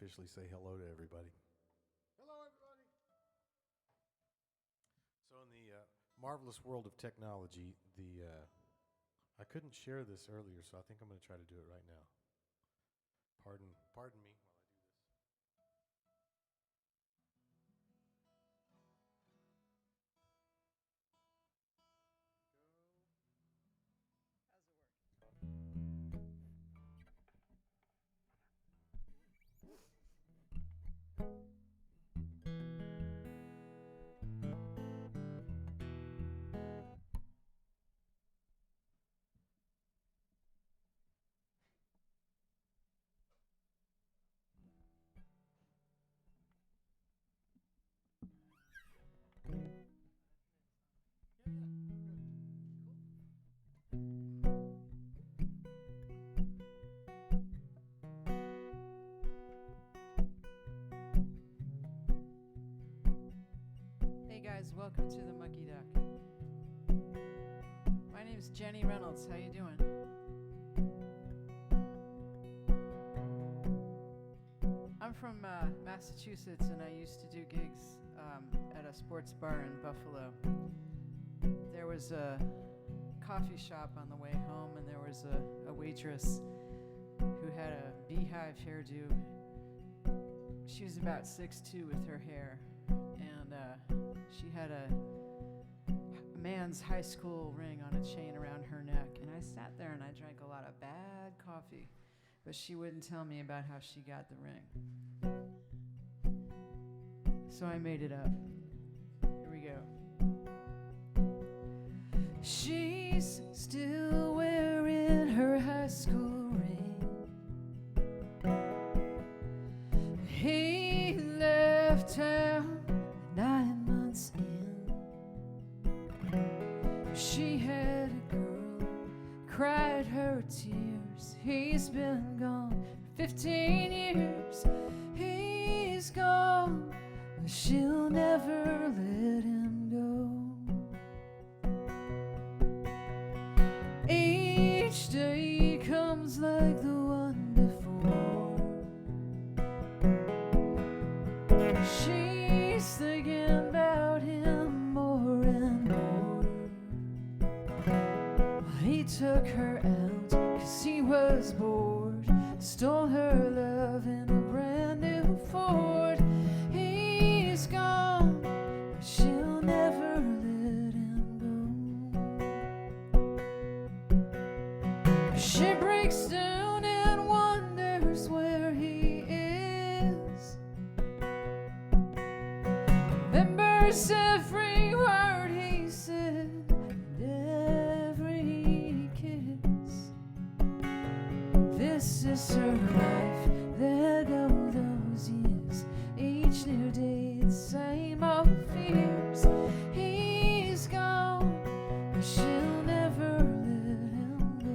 officially say hello to everybody. Hello, everybody. So in the marvelous world of technology, I couldn't share this earlier, so I think I'm going to try to do it right now. Pardon me while I do this. Hey guys, welcome to the Mucky Duck. My name's Jenny Reynolds. How you doing? I'm from Massachusetts, and I used to do gigs at a sports bar in Buffalo. There was a coffee shop on the way home, and there was a waitress who had a beehive hairdo. She was about 6'2" with her hair, and she had a man's high school ring on a chain around her neck. And I sat there and I drank a lot of bad coffee, but she wouldn't tell me about how she got the ring. So I made it up. Here we go. She's still wearing her high school ring. He left town 9 months in. She had a girl, cried her tears. He's been gone 15 years. He's gone, but she'll never let him go. Each day comes like the one before. She's thinking about him more and more. He took her out 'cause he was bored, stole her love in a brand new Ford. He's gone, but she'll never let him go. She breaks down and wonders where he is. Remembers every word he said and every kiss. This is her life, there go those years. Each new day the same old fears. He's gone, but she'll never let him go.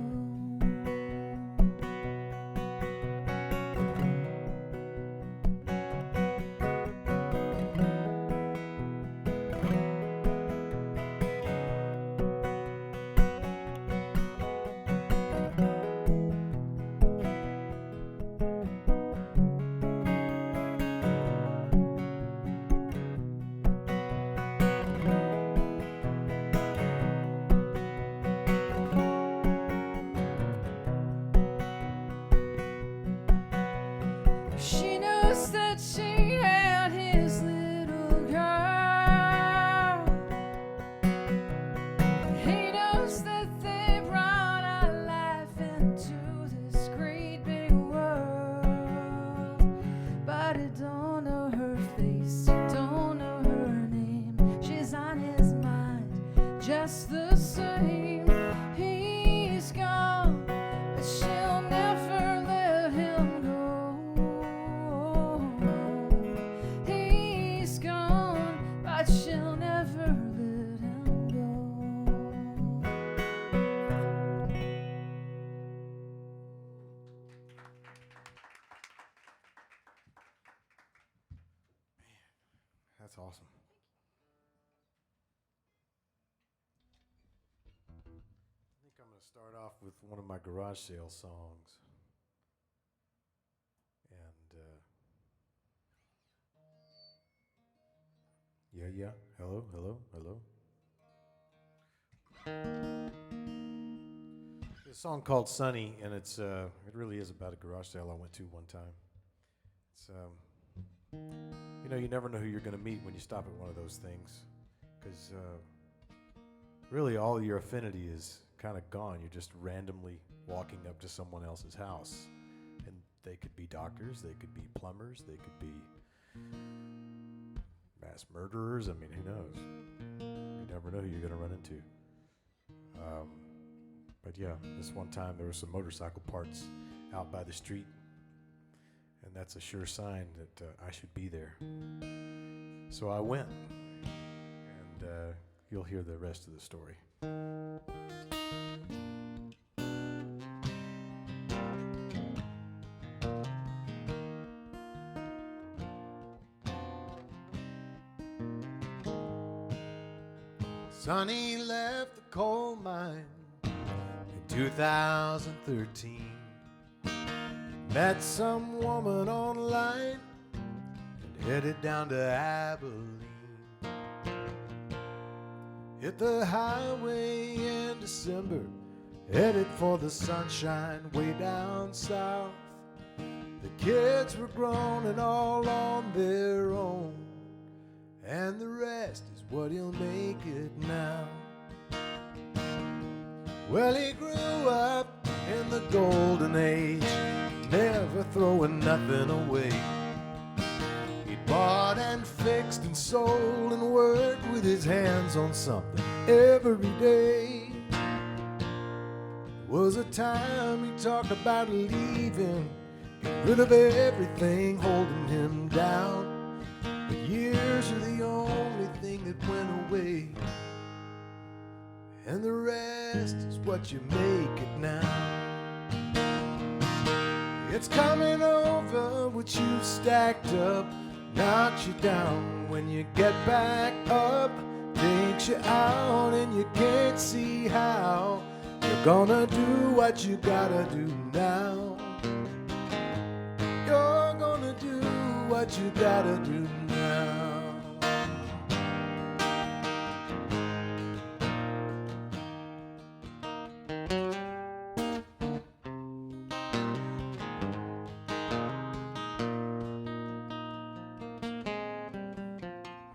She knows that she had his little girl. He knows that they brought a life into this great big world. But he don't know her face, he don't know her name. She's on his mind just the same. He's gone, but she'll never let him go. He's gone, but she'll never let him go. That's awesome. I think I'm going to start off with one of my garage sale songs. And Yeah. Hello. There's a song called Sunny, and it really is about a garage sale I went to one time. It's you never know who you're going to meet when you stop at one of those things, because really all your affinity is kind of gone. You're just randomly walking up to someone else's house, and they could be doctors, they could be plumbers, they could be mass murderers. I mean, who knows? You never know who you're going to run into. But yeah, this one time there were some motorcycle parts out by the street, and that's a sure sign that I should be there. So I went, and you'll hear the rest of the story. Sonny left the coal mine in 2013. Met some woman online and headed down to Abilene. Hit the highway in December, headed for the sunshine way down south. The kids were grown and all on their own, and the rest is what he'll make it now. Well, he grew up in the golden age, never throwing nothing away. He bought and fixed and sold and worked with his hands on something every day. There was a time he talked about leaving, get rid of everything holding him down. But years are the only thing that went away, and the rest is what you make it now. It's coming over what you've stacked up, knocks you down when you get back up, takes you out and you can't see how you're gonna do what you gotta do now. You're gonna do what you gotta do now.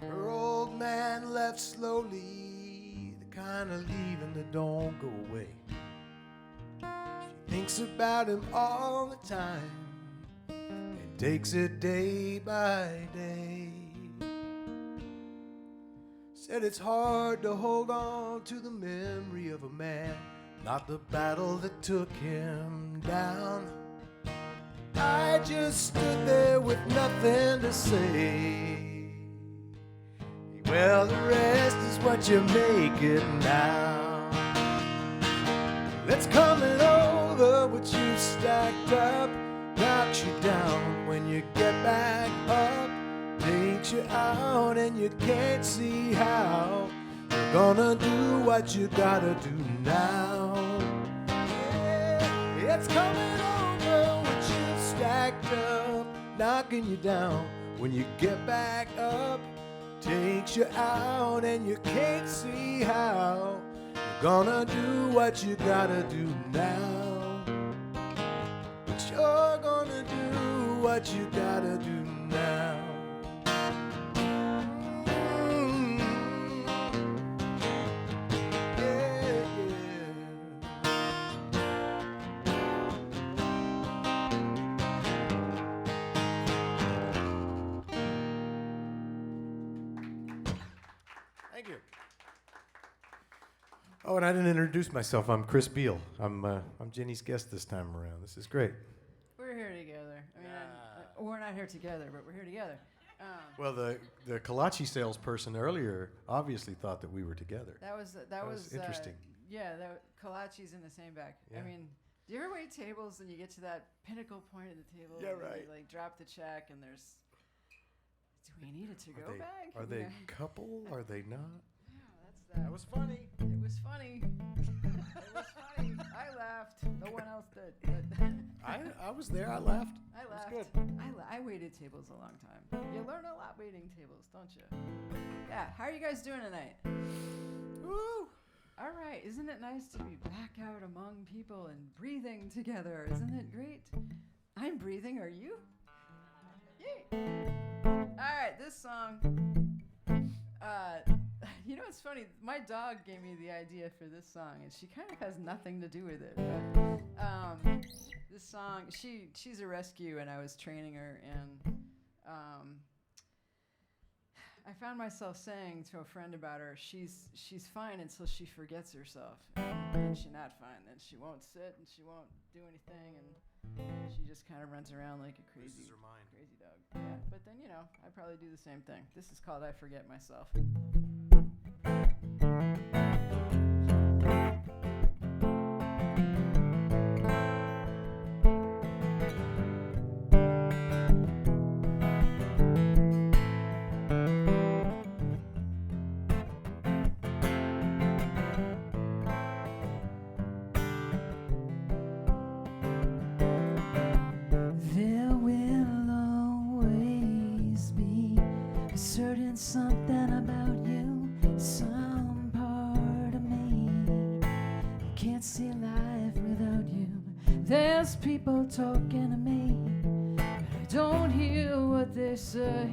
Her old man left slowly, the kind of leaving that don't go away. She thinks about him all the time and takes it day by day. Said it's hard to hold on to the memory of a man, not the battle that took him down. I just stood there with nothing to say. Well, the rest is what you make it now. That's coming over what you stacked up, knocks you down when you get back up, takes you out and you can't see how you're gonna do what you gotta do now. Yeah, it's coming over what you stacked up, knocking you down when you get back up, takes you out and you can't see how you're gonna do what you gotta do now. But you're gonna do what you gotta do now. Thank you. Oh, and I didn't introduce myself. I'm Chris Beall. I'm Jenny's guest this time around. This is great. We're here together. I mean, we're not here together, but we're here together. Well, the kolache salesperson earlier obviously thought that we were together. That was interesting. Yeah, kolache's in the see back. Yeah. I mean, do you ever wait tables and you get to that pinnacle point of the table? Yeah, and right. You, like, drop the check and there's. Do we need a to-go bag? Are they couple? Are they not? Yeah, that's that. That was funny. It was funny. It was funny. I laughed. No one else did. But I was there. I laughed. I It was laughed. good. I waited tables a long time. You learn a lot waiting tables, don't you? Yeah. How are you guys doing tonight? Woo! All right. Isn't it nice to be back out among people and breathing together? Isn't it great? I'm breathing. Are you? Yay. All right. This song. You know, it's funny. My dog gave me the idea for this song, and she kind of has nothing to do with it. But this song, she's a rescue, and I was training her, and I found myself saying to a friend about her, she's fine until she forgets herself, and then she's not fine. Then she won't sit, and she won't do anything, and she just kind of runs around like a crazy dog. Yeah, but then, you know, I probably do the same thing. This is called I Forget Myself. Something about you, some part of me. I can't see life without you. There's people talking to me, but I don't hear what they say.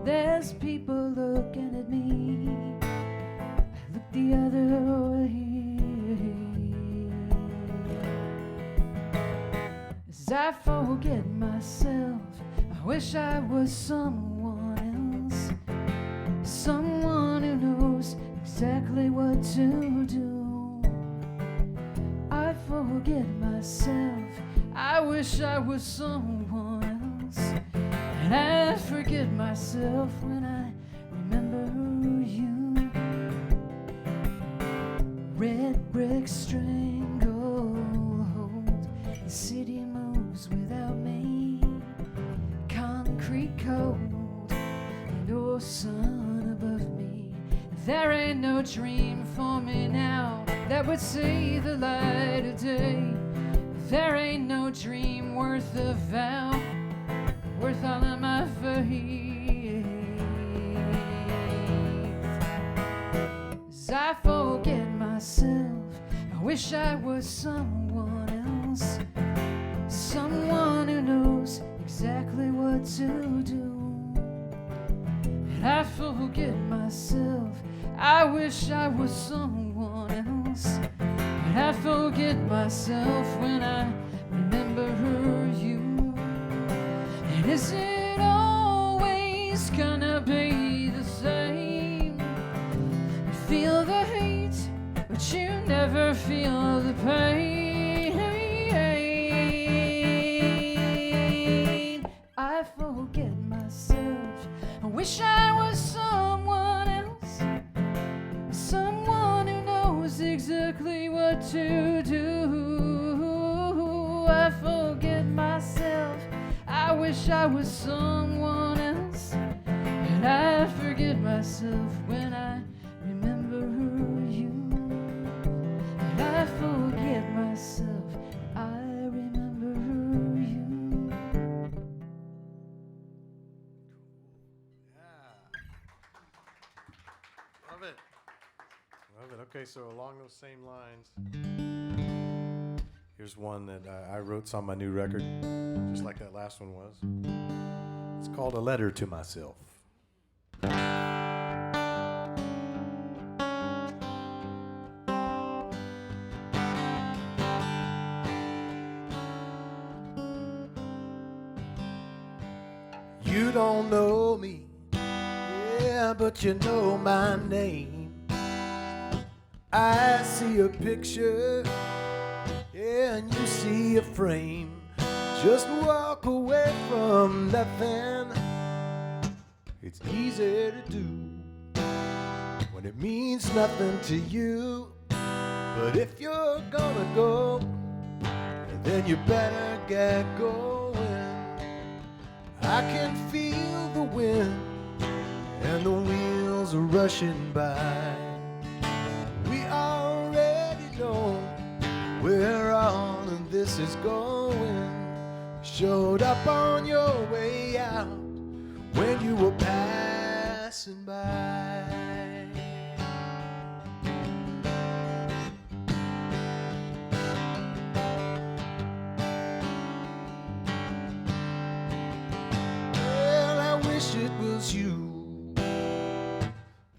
There's people looking at me, I look the other way. As I forget myself, I wish I was someone else. Someone who knows exactly what to do. I forget myself. I wish I was someone else. And I forget myself when I remember you. Red brick stranglehold. The city moves without me. Concrete cold. No sun above me. There ain't no dream for me now that would see the light of day. There ain't no dream worth a vow, worth all of my faith. As I forget myself, I wish I was someone else. Someone who knows exactly what to do. I forget myself. I wish I was someone else. But I forget myself when I remember you. And is it always gonna be the same? You feel the hate, but you never feel the pain. I forget myself. I wish I was someone else, someone who knows exactly what to do. I forget myself. I wish I was someone else, and I forget myself when I remember you. And I forget myself. I remember you. Love it. Okay, so along those same lines, here's one that I wrote. It's on my new record, just like that last one was. It's called A Letter to Myself. You don't know me, yeah, but you know my name. I see a picture, yeah, and you see a frame. Just walk away from nothing. It's easy to do when it means nothing to you. But if you're gonna go, then you better get going. I can feel the wind and the wheels are rushing by. We already know where all of this is going. showed up on your way out when you were passing by. Well, I wish it was you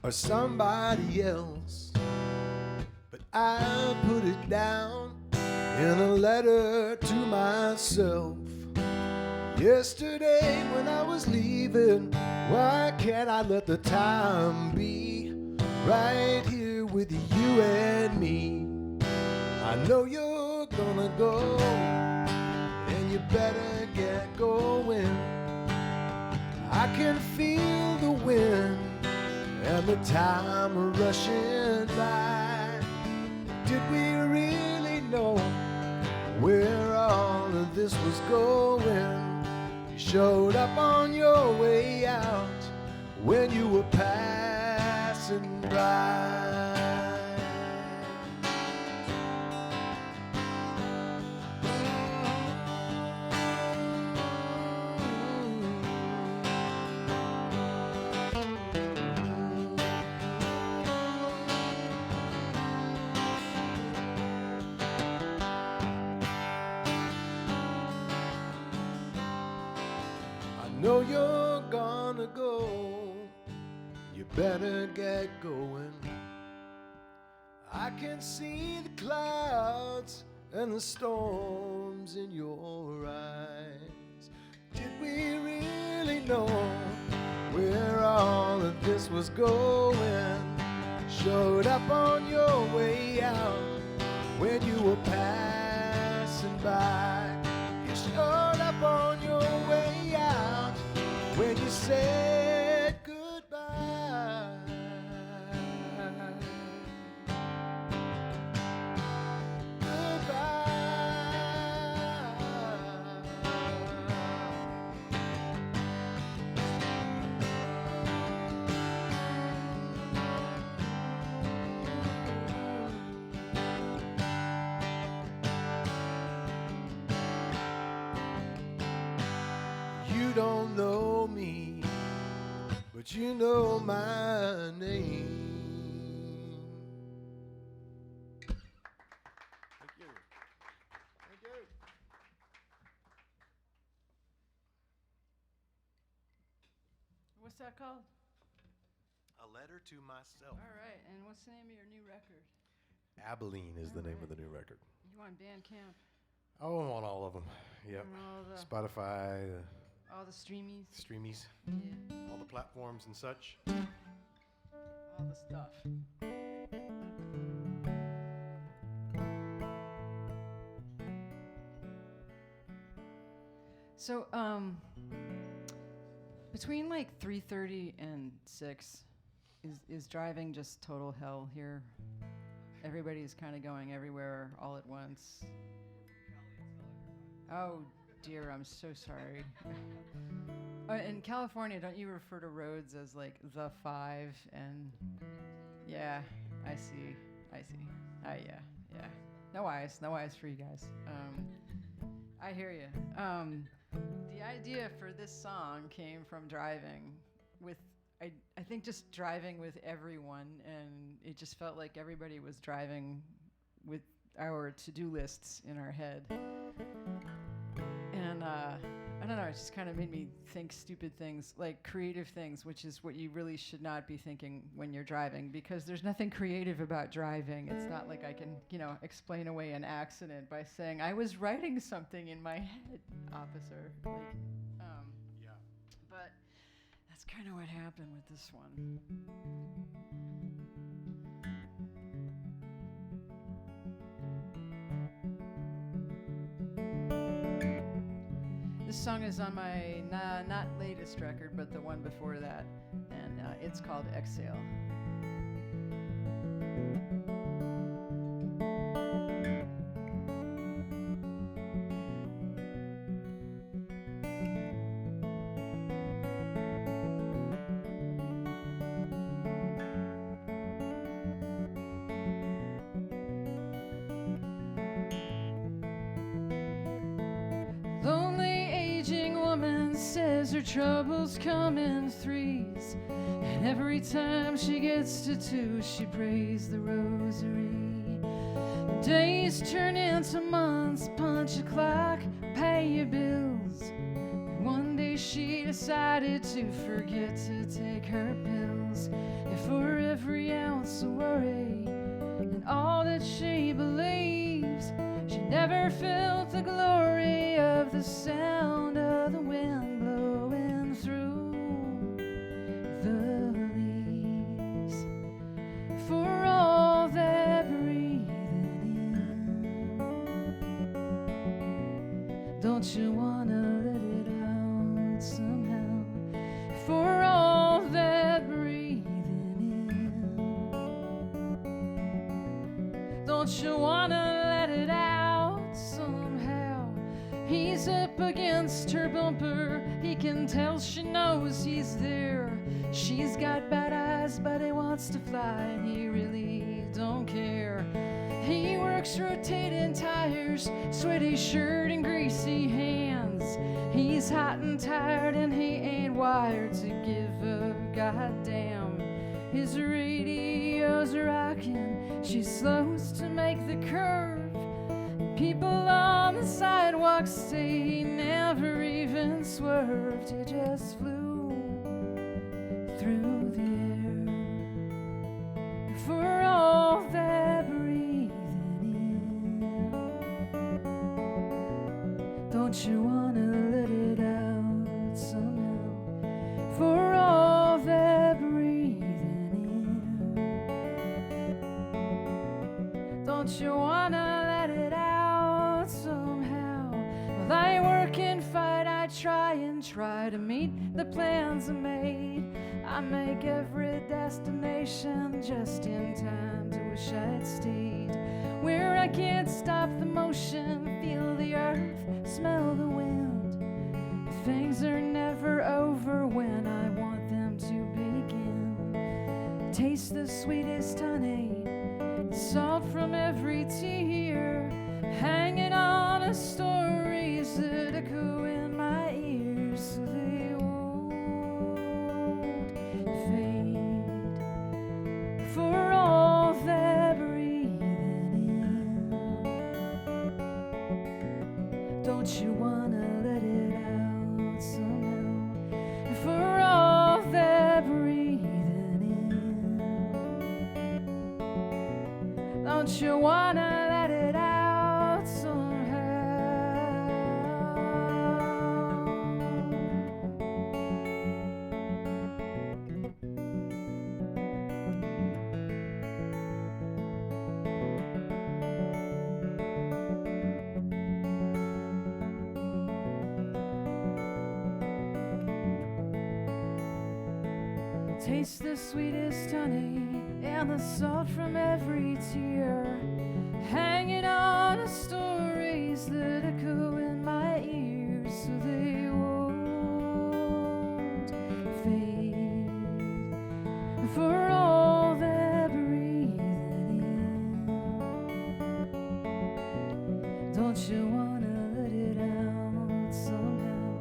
or somebody else, but I put it down in a letter to myself. Yesterday when I was leaving, why can't I let the time be right here with you and me? I know you're gonna go, and you better get going. I can feel the wind and the time rushing by. Did we really know where all of this was going? You showed up on your way out when you were passing by. Know you're gonna go, you better get going. I can see the clouds and the storms in your eyes. Did we really know where all of this was going? Showed up on your way out when you were passing by. You showed up on your way out when you said goodbye. You don't know me, but you know my name. Thank you. Thank you. What's that called? A letter to myself. All right, and what's the name of your new record? Abilene is the name of the new record. You on Bandcamp? Oh, I'm on all of them. Yep. And all the Spotify, all the streamies? streamies, Yeah, all the platforms and such. all the stuff. So, between like 3:30 and 6, is driving just total hell here? Everybody's kind of going everywhere all at once. Oh dear, I'm so sorry. In California, don't you refer to roads as like the 5? And yeah, I see. Yeah. No eyes for you guys. I hear you. The idea for this song came from driving with, I think just driving with everyone, and it just felt like everybody was driving with our to-do lists in our head. And I don't know, it just kind of made me think stupid things, like creative things, which is what you really should not be thinking when you're driving, because there's nothing creative about driving. It's not like I can, explain away an accident by saying, I was writing something in my head, officer. Yeah. But that's kind of what happened with this one. This song is on my not latest record, but the one before that, and it's called Exhale. Lonely her troubles come in threes, and every time she gets to two, she prays the rosary. Days turn into months, punch a clock, pay your bills. One day she decided to forget to take her pills, and for every ounce of worry and all that she believes, she never felt the glory of the sound of the wind blowing through the leaves. For all that breathing in, don't you wanna let it out somehow? For all that breathing in, don't you wanna let it out somehow? He's up against her bumper, he can tell she knows he's there. She's got bad eyes, but he wants to fly, and he really don't care. He works rotating tires, sweaty shirt and greasy hands. He's hot and tired, and he ain't wired to give a goddamn. His radio's rocking, she slows to make the curve. People on the sidewalk say he never even swerved, he just flew through the air. For all that breathing in, don't you wanna let it out somehow? For all that breathing in, don't you wanna let it out somehow? Well, I work and fight, I try and try to meet the plans I made. I make every destination just in time to wish I'd stayed where I can't stop the motion, feel the earth, smell the wind. Things are never over when I want them to begin. Taste the sweetest honey, salt from every tear, hanging on to stories that echo in my ears, so they won't fade. For all that breathing in, don't you wanna let it out somehow? For all that breathing in, don't you wanna let it out somehow? Taste the sweetest honey and the salt from every tear, hanging on to stories that echo in my ears, so they won't fade. For all that breathing in, don't you wanna let it out somehow?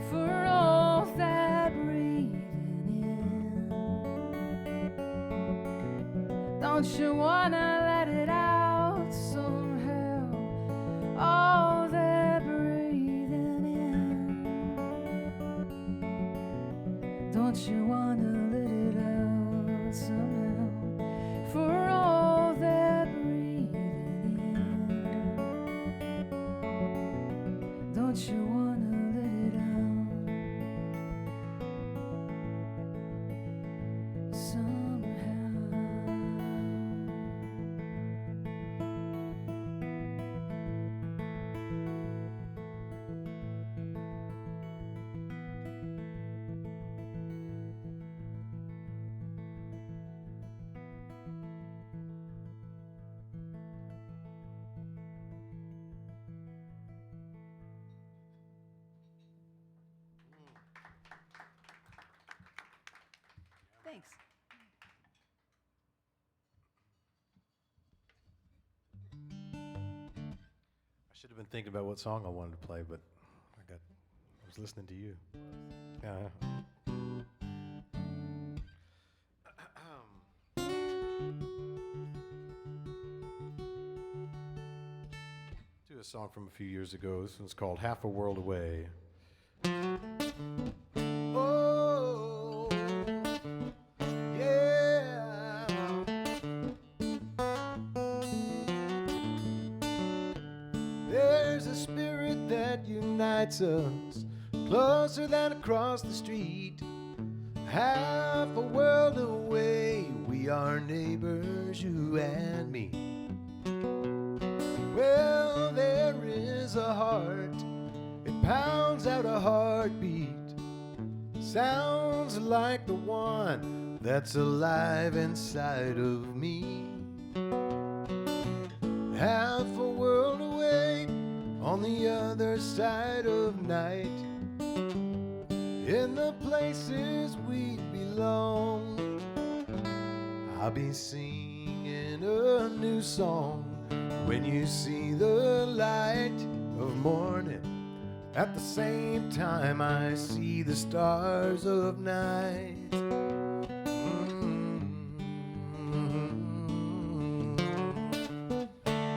For all that breathing in, don't you wanna let it out somehow? All that breathing in, don't you wanna let it out somehow? For all that breathing in, don't you wanna let it out somehow? Thanks. I should have been thinking about what song I wanted to play, but I got was listening to you. Yeah. Do a song from a few years ago. This one's called Half a World Away. Oh, yeah. There's a spirit that unites us closer than across the street. Half a world away, we are neighbors, you and me. Well, there is a heart, it pounds out a heartbeat. Sounds like the one that's alive inside of me. Half a world away, on the other side of night, in the places we belong. I'll be singing a new song when you see the light of morning. At the same time I see the stars of night.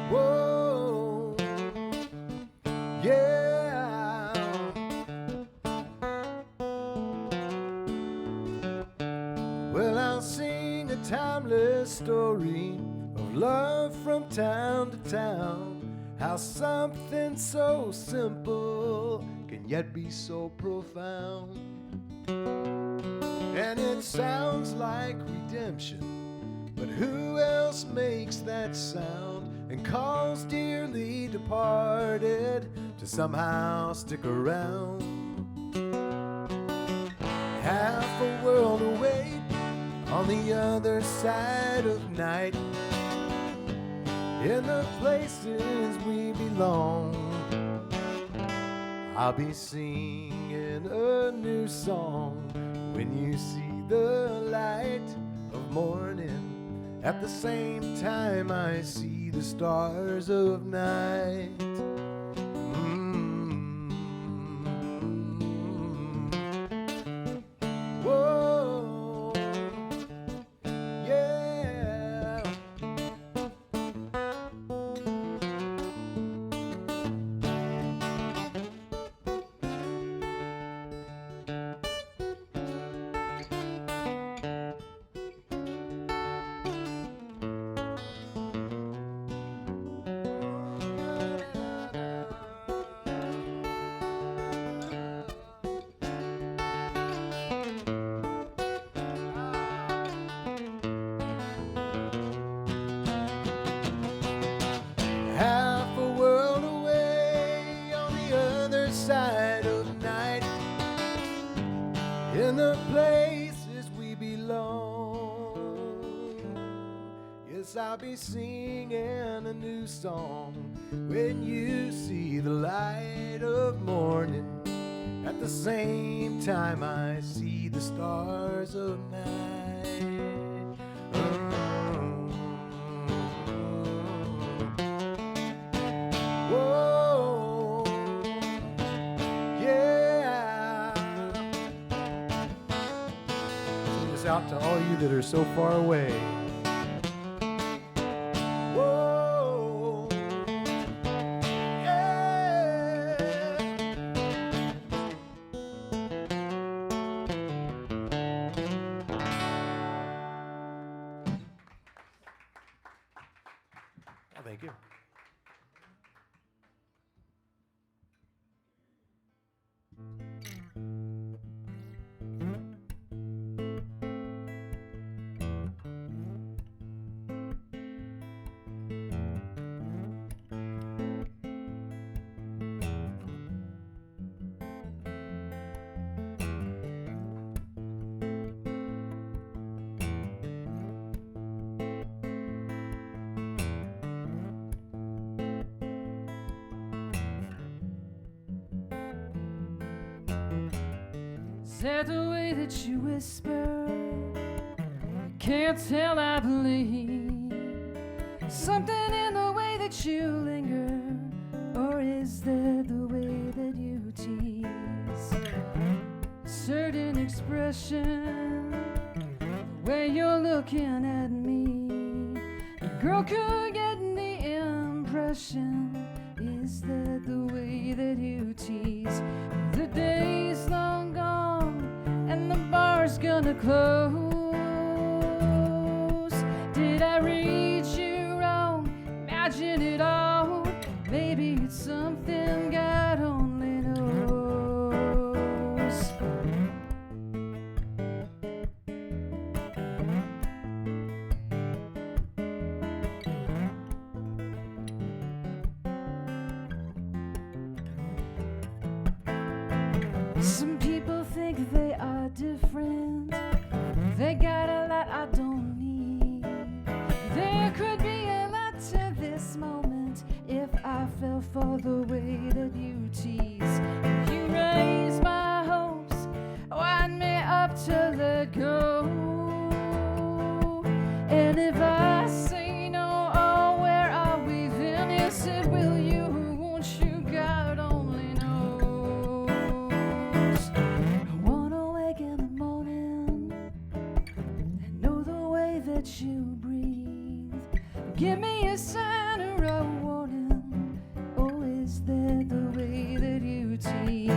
Whoa, yeah. Well, I'll sing a timeless story of love from town to town. How something so simple can yet be so profound. And it sounds like redemption, but who else makes that sound and calls dearly departed to somehow stick around? Half a world away, on the other side of night, in the places we belong. I'll be singing a new song when you see the light of morning. At the same time I see the stars of night. Whoa, yeah. Half a world away, on the other side of night, in the places we belong. Yes, I'll be singing a new song when you see the light of morning. At the same time I see the stars of night. Whoa, yeah. Sing this out to all you that are so far away. Whoa, yeah. Oh, thank you. Is that the way that you whisper? Can't tell, I believe. Something in the way that you linger, or is that the way that you tease? expression, the way you're looking at me. The girl could get the impression. Is that the way that you tease? The day's long gone and the bar's gonna close. Did I read you wrong? Imagine it all. Maybe it's something God only knows. Some people think they are different. They got a lot I don't need. There could be a lot to this moment if I fell for the way that you tease. You raise my hopes, wind me up to let go. And if I say no, oh, where are we then? You said, will you, won't you, God only knows. I wanna wake in the morning and know the way that you breathe. Give me a sign or a warning. Oh, is that the way that you tease?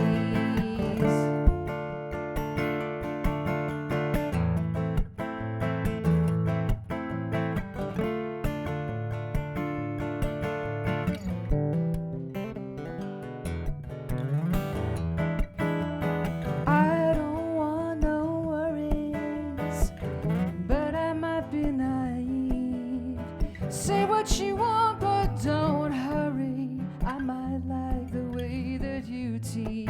I don't want no worries, but I might be naive. Say what you want, but don't hurry. I might like the way that you tease.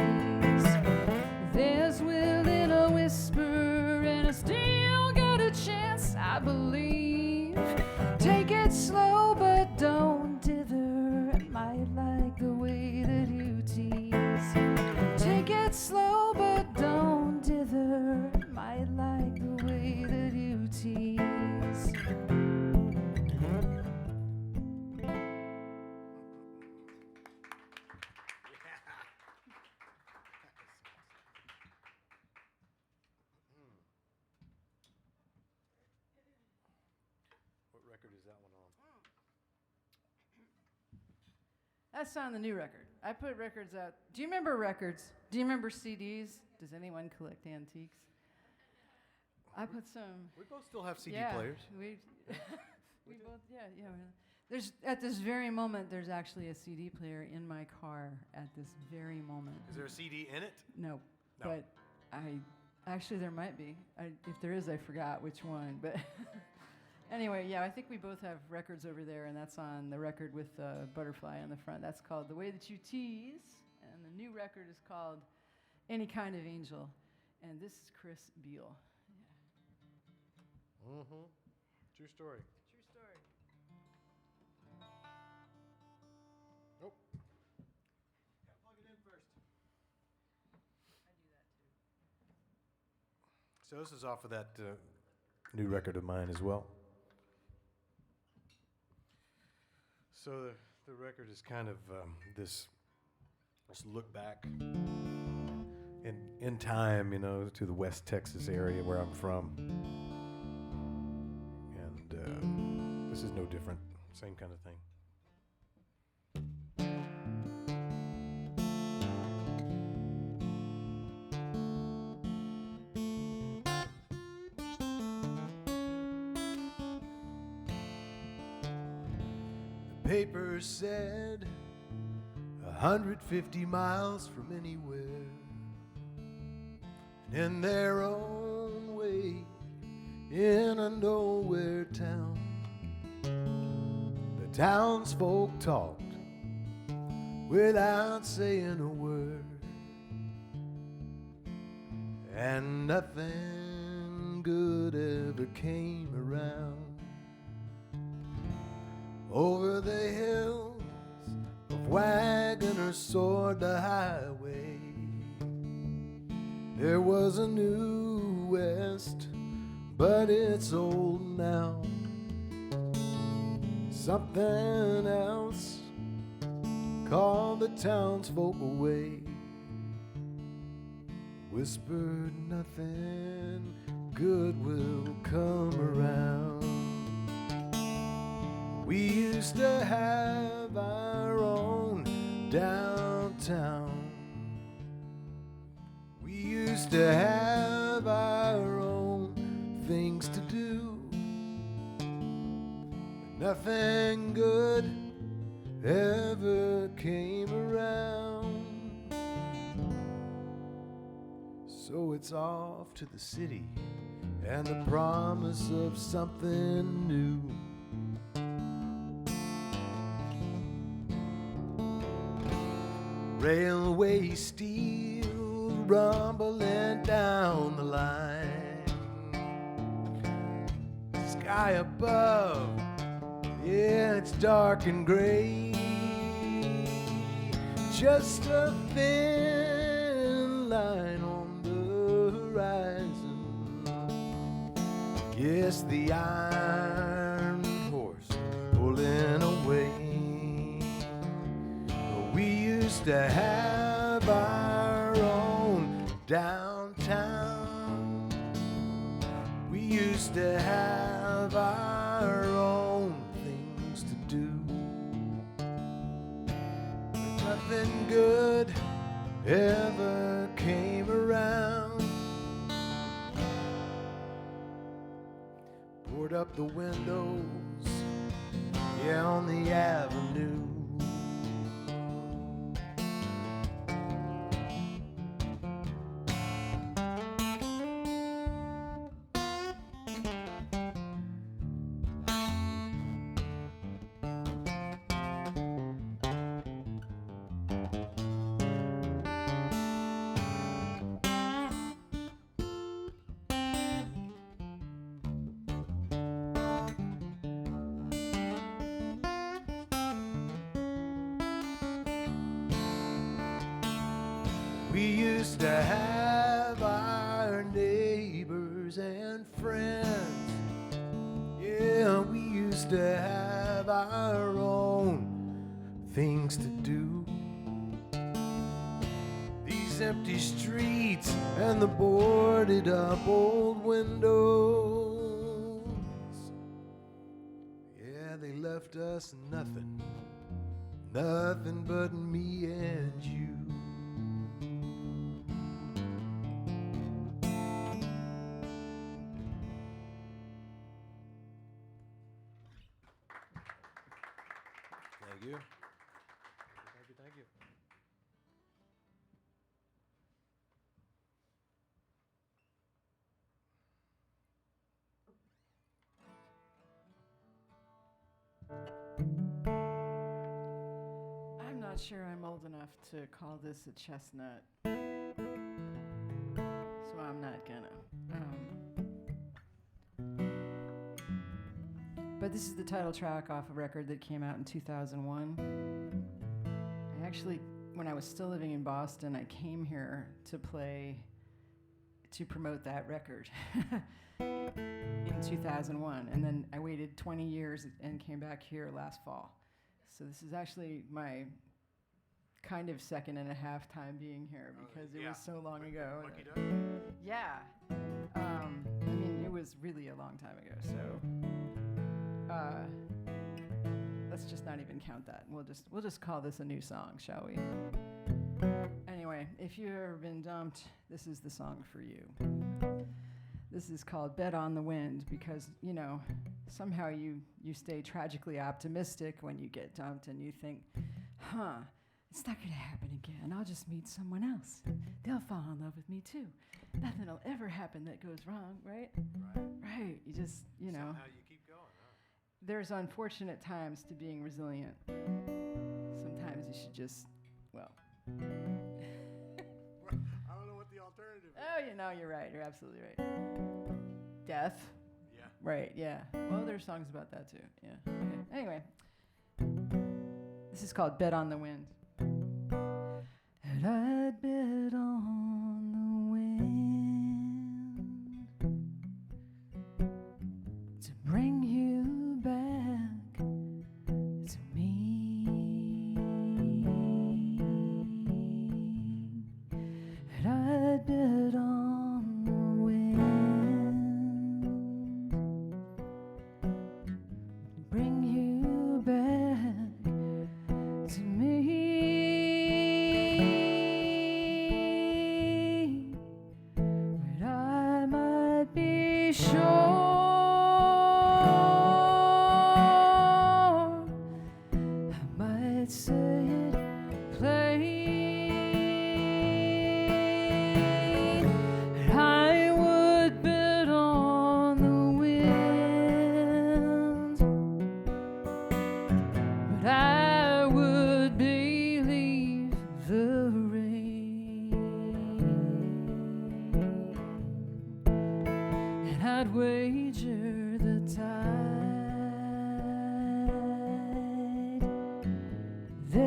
There's will in a whisper, and I still got a chance, I believe. Take it slow, but don't dither. I might like the way that you tease. Take it slow, but don't dither. I might like the way that you tease. What record is that one on? That's on the new record. I put records out. Do you remember records? Do you remember CDs? Does anyone collect antiques? I put some. We both still have CD yeah, players. We both, yeah. There's at this very moment. There's actually a CD player in my car at this very moment. Is there a CD in it? No, No. but actually there might be. If there is, I forgot which one. But anyway, yeah, I think we both have records over there, and that's on the record with the butterfly on the front. That's called "The Way That You Tease," and the new record is called "Any Kind of Angel," and this is Chris Beall. Mm-hmm. True story. True story. Nope. Gotta plug it in first. I do that too. So this is off of that new record of mine as well. So the record is kind of this look back in time, you know, to the West Texas area where I'm from. And this is no different, same kind of thing. The paper said 150 miles from anywhere, and in their own way, in a nowhere town, the townsfolk talked without saying a word, and nothing good ever came around. Over the hills of Wagoner soared the highway. There was a new west, but it's old now. Something else called the townsfolk away. whispered nothing good will come around. We used to have our own downtown. We used to have our own things to do. But nothing good ever came around. So it's off to the city and the promise of something new. Railway steel rumbling down the line. Sky above, yeah, it's dark and gray. Just a thin line on the horizon. Yes, the iron horse pulling away. We used to have our own downtown. We used to have our own things to do. But nothing good ever came around. Board up the windows, yeah, on the avenue. We used to have our neighbors and friends. Yeah, we used to have our own things to do. These empty streets and the boarded up old windows. Yeah, they left us nothing, nothing but me and you. Thank you. Thank you, thank you. I'm not sure I'm old enough to call this a chestnut, so I'm not gonna. But this is the title track off a record that came out in 2001. I actually, when I was still living in Boston, I came here to promote that record in 2001. And then I waited 20 years and came back here last fall. So this is actually my kind of second and a half time being here because it was so long ago. Mucky. Yeah. I mean, it was really a long time ago, so let's just not even count that. We'll just call this a new song, shall we? Anyway, if you've ever been dumped, this is the song for you. This is called Bet on the Wind because, you know, somehow you stay tragically optimistic when you get dumped and you think, it's not going to happen again. I'll just meet someone else. They'll fall in love with me too. Nothing will ever happen that goes wrong, right? Right. You just, you know. Somehow you keep going, huh? There's unfortunate times to being resilient. Sometimes you should just, well. I don't know what the alternative is. Oh, you know, you're right. You're absolutely right. Death. Yeah. Right, yeah. Well, there's songs about that too. Yeah. Okay. Anyway. This is called Bet on the Wind. And I'd bet on the wind to bring you back to me. And I'd bet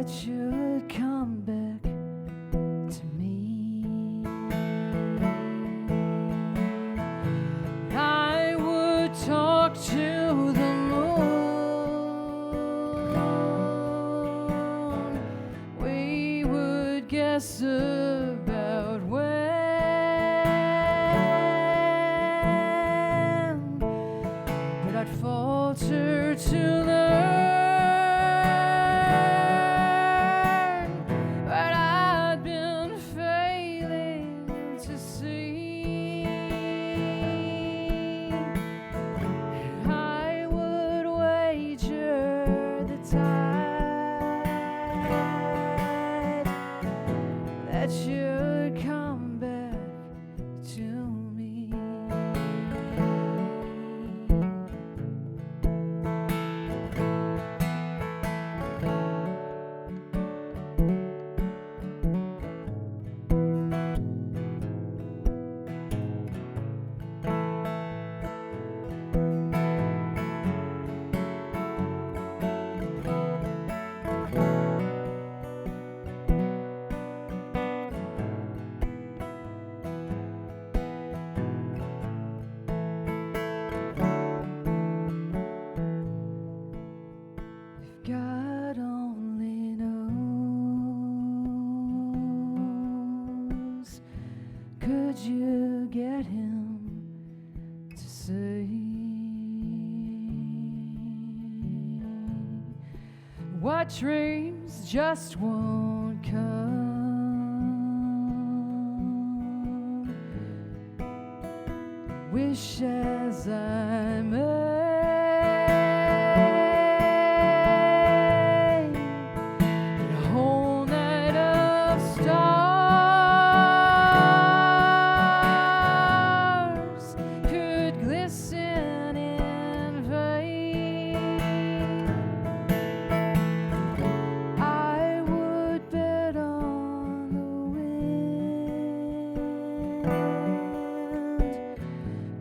that you'd come back to me. I would talk to the moon. We would guess about when, but I'd falter to learn what I'd been failing to see. I would wager the tide that you'd come back to me. If God only knows, could you get him to say what dreams just won't come? Wish as I may, a whole night of stars could glisten in vain. I would bet on the wind,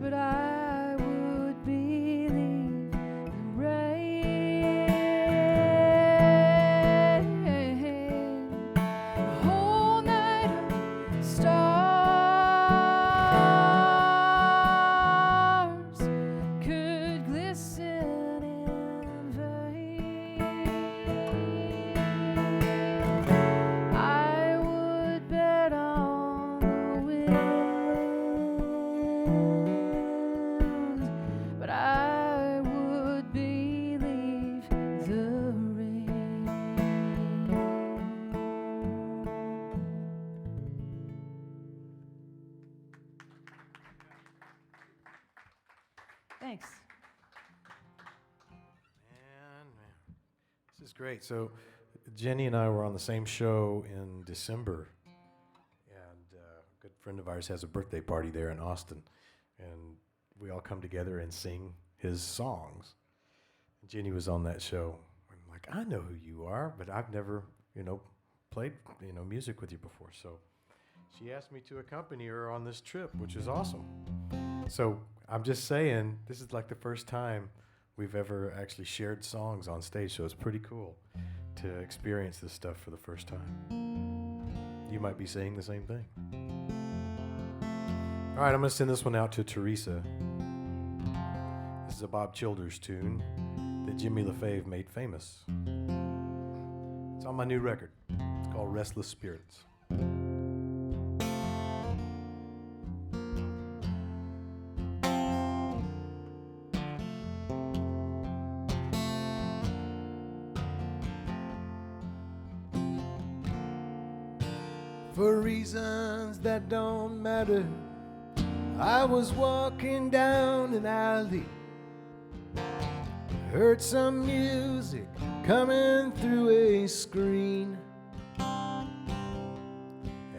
but I would believe the rain. A whole night of stars could glisten in vain. I would bet on the wind, but I would believe the rain. Thanks. Man. This is great. So, Jenny and I were on the same show in December, and a good friend of ours has a birthday party there in Austin, and we all come together and sing his songs. Jenny was on that show. I'm like, I know who you are, but I've never, played, music with you before. So she asked me to accompany her on this trip, which is awesome. So I'm just saying, this is like the first time we've ever actually shared songs on stage, so it's pretty cool to experience this stuff for the first time. You might be saying the same thing. All right, I'm going to send this one out to Teresa. This is a Bob Childers tune that Jimmy LaFave made famous. It's on my new record. It's called Restless Spirits. For reasons that don't matter, I was walking down an alley, heard some music coming through a screen,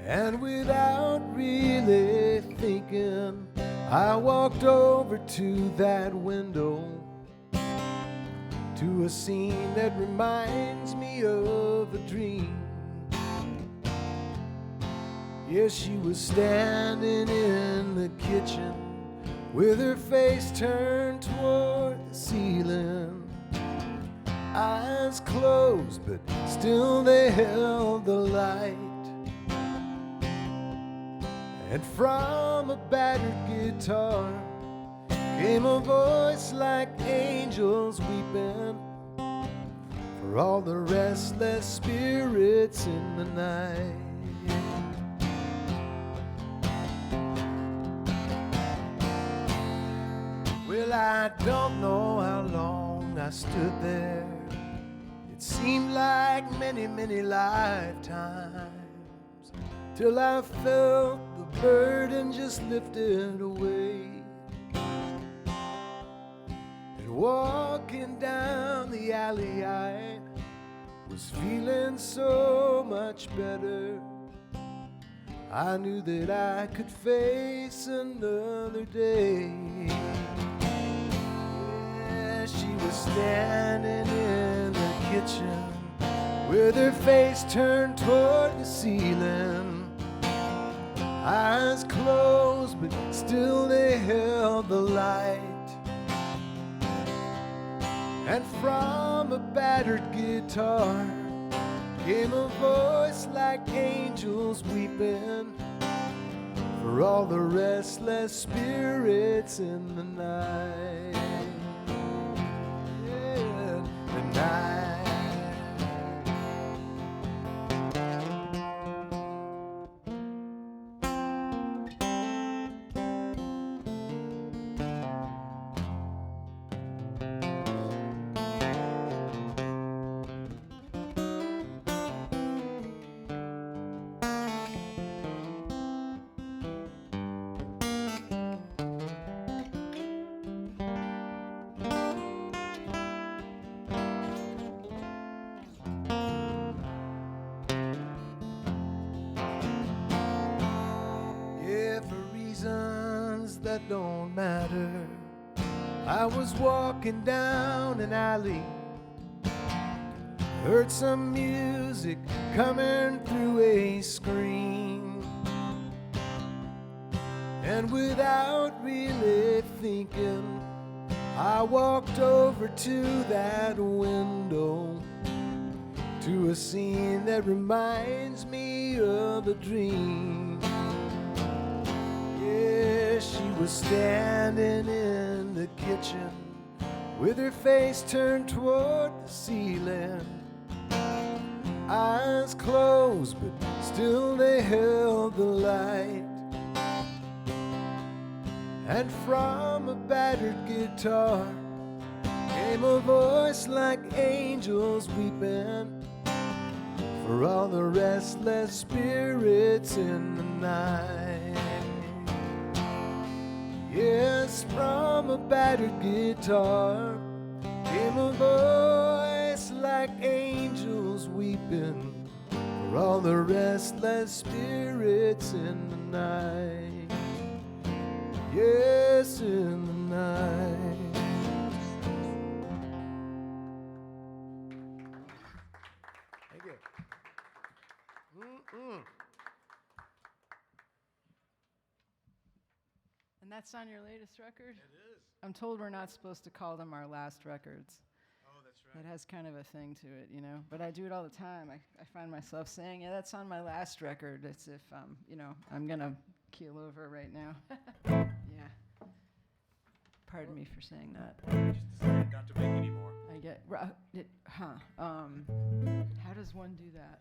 and without really thinking, I walked over to that window, to a scene that reminds me of a dream. Yes, she was standing in the kitchen with her face turned toward the ceiling, eyes closed, but still they held the light. And from a battered guitar came a voice like angels weeping for all the restless spirits in the night. Well, I don't know how long I stood there. It seemed like many, many lifetimes, till I felt the burden just lifted away. And walking down the alley, I was feeling so much better. I knew that I could face another day. Yeah, she was standing in the kitchen with her face turned toward the ceiling. Eyes closed, but still they held the light. And from a battered guitar came a voice like angels weeping for all the restless spirits in the night. Yeah, the night. That don't matter. I was walking down an alley, heard some music coming through a screen, and without really thinking, I walked over to that window, to a scene that reminds me of a dream. She was standing in the kitchen with her face turned toward the ceiling. Eyes closed, but still they held the light. And from a battered guitar came a voice like angels weeping for all the restless spirits in the night. Yes, from a battered guitar came a voice like angels weeping for all the restless spirits in the night. Yes, in the night. Thank you. And that's on your latest record? It is. I'm told we're not supposed to call them our last records. Oh, that's right. It has kind of a thing to it, you know. But I do it all the time. I find myself saying, yeah, that's on my last record. It's if, you know, I'm going to keel over right now. Yeah. Pardon me for saying that. I just decided not to make any more. I get, how does one do that?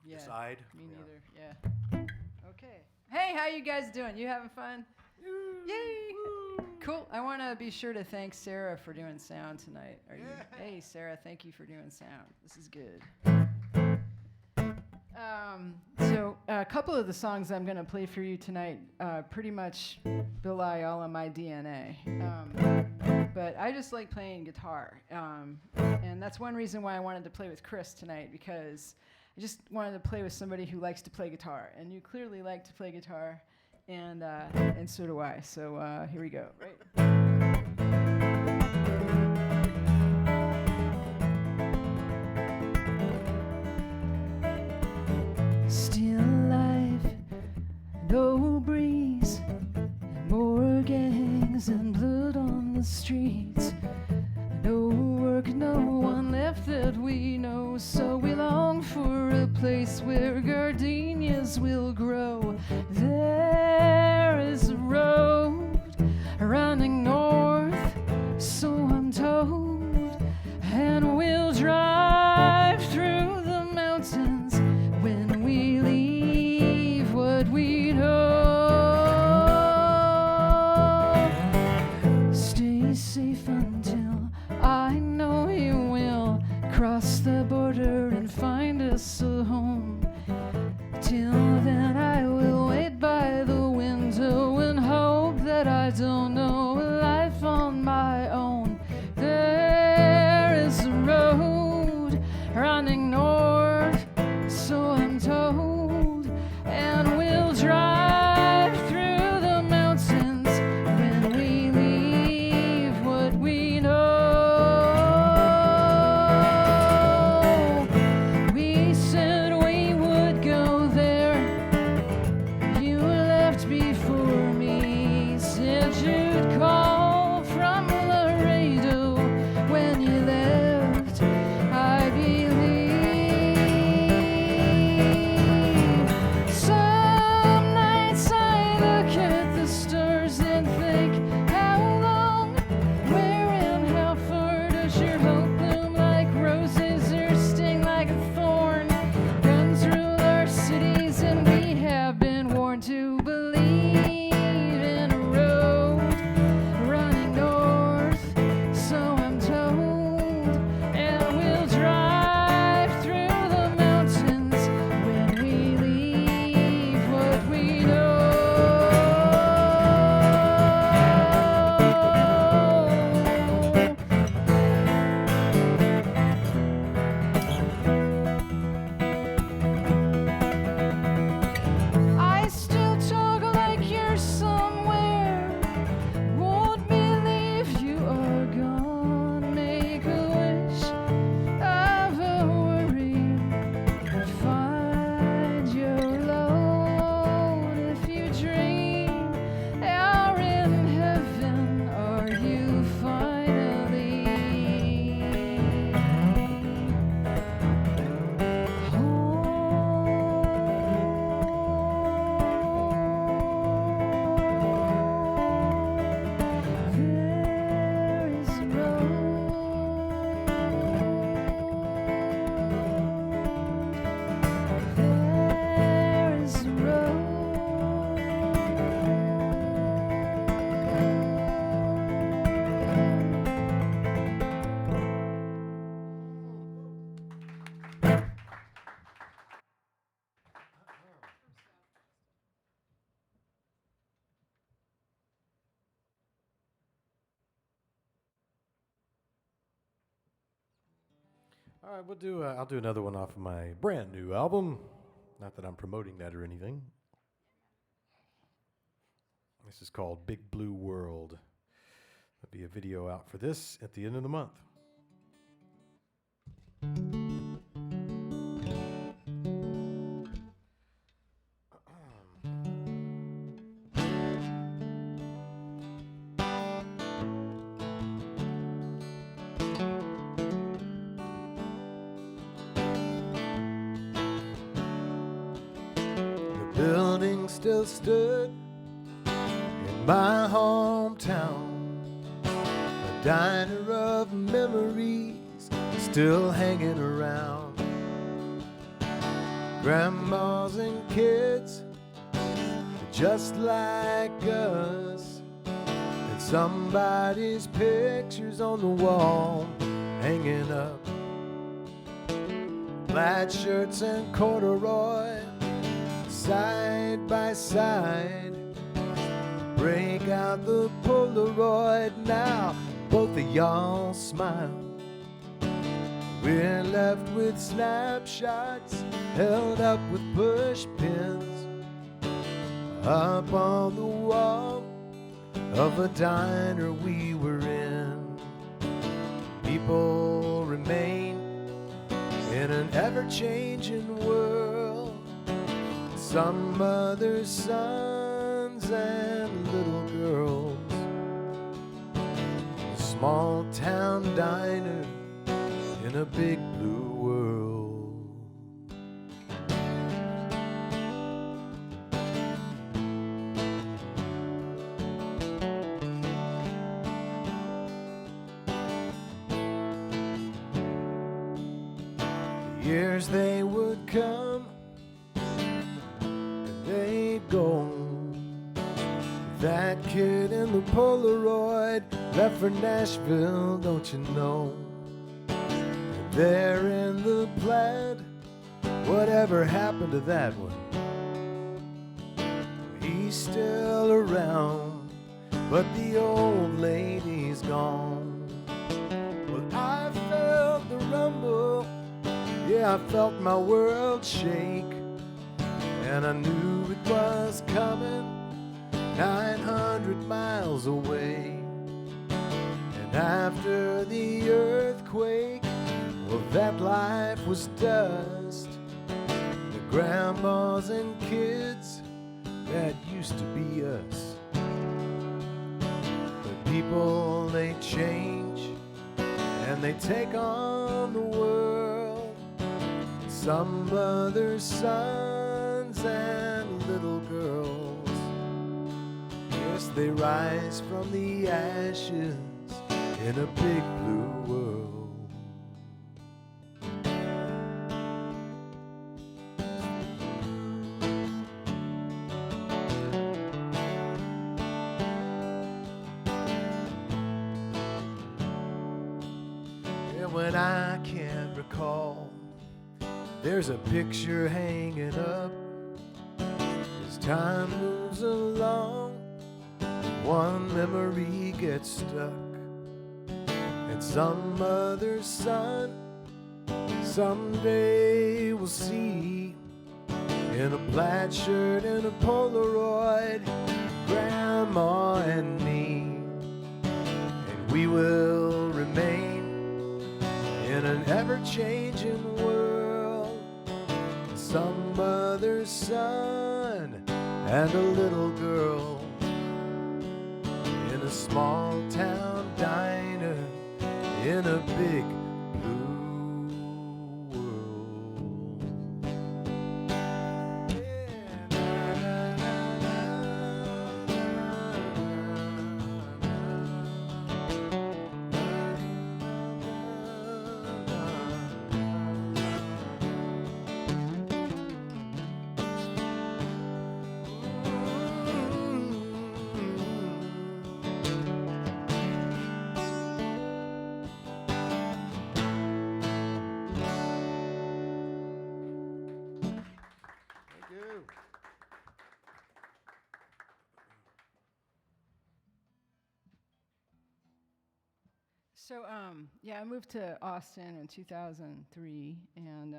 Yeah. Decide. Me neither, yeah. Okay. Hey, how you guys doing? You having fun? Yay! Cool. I want to be sure to thank Sarah for doing sound tonight. Hey, Sarah, thank you for doing sound. This is good. So a couple of the songs I'm going to play for you tonight pretty much belie all of my DNA. But I just like playing guitar. And that's one reason why I wanted to play with Chris tonight, because I just wanted to play with somebody who likes to play guitar. And you clearly like to play guitar, and so do I. So here we go. Right? Still alive, no breeze, and more gangs and blood on the streets. No work, no what we know. So we long for a place where gardenias will grow. There is a road running north, so I'm told, and we'll drive through the mountains when we leave what we know. Stay safe until I know you will cross the border and find us a home. Till then I will wait by the window and hope that I don't know a life on my own. There is a road running north, so I'm told, and we'll drive through the mountains when we leave what we know. We said we would go there. You left before me. Said you'd call from Laredo when you left. I believe. Some nights I look at the stars and think, how long, where and how far does your hope bloom like roses or sting like a thorn? Guns rule our cities and we have been warned to believe in a road running north, so I'm told, and we'll drive through the mountains when we leave what we know. I still talk like you're somewhere. Won't believe you are gone. Make a wish of a worry. Find your load if you dream. You're in heaven. Are you finally there is a road. There is a road. All right, I'll do another one off of my brand new album. Not that I'm promoting that or anything. This is called Big Blue World. There'll be a video out for this at the end of the month. The building still stood in my hometown, a diner of memories still hanging around. Grandmas and kids just like us, and somebody's pictures on the wall hanging up. Plaid shirts and corduroy side by side. Break out the Polaroid now, both of y'all smile. We're left with snapshots held up with push pins up on the wall of a diner we were in. People remain in an ever-changing world. Some mothers, sons, and little girls. A small town diner in in a big blue world. The years they would come and they'd go. That kid in the Polaroid left for Nashville, don't you know? And there in the Plaid, whatever happened to that one? He's still around, but the old lady's gone. Well, I felt the rumble, yeah, I felt my world shake, and I knew it was coming 900 miles away. And after the earthquake, well, that life was dust. The grandmas and kids that used to be us. The people, they change and they take on the world. Some mother's sons and little girls, they rise from the ashes in a big blue world. And when I can't recall, there's a picture hanging up. As time moves along, one memory gets stuck, and some mother's son someday will see, in a plaid shirt and a Polaroid, Grandma and me. And we will remain in an ever-changing world. Some mother's son and a little girl, a small town diner in a big blue world. So, yeah, I moved to Austin in 2003, and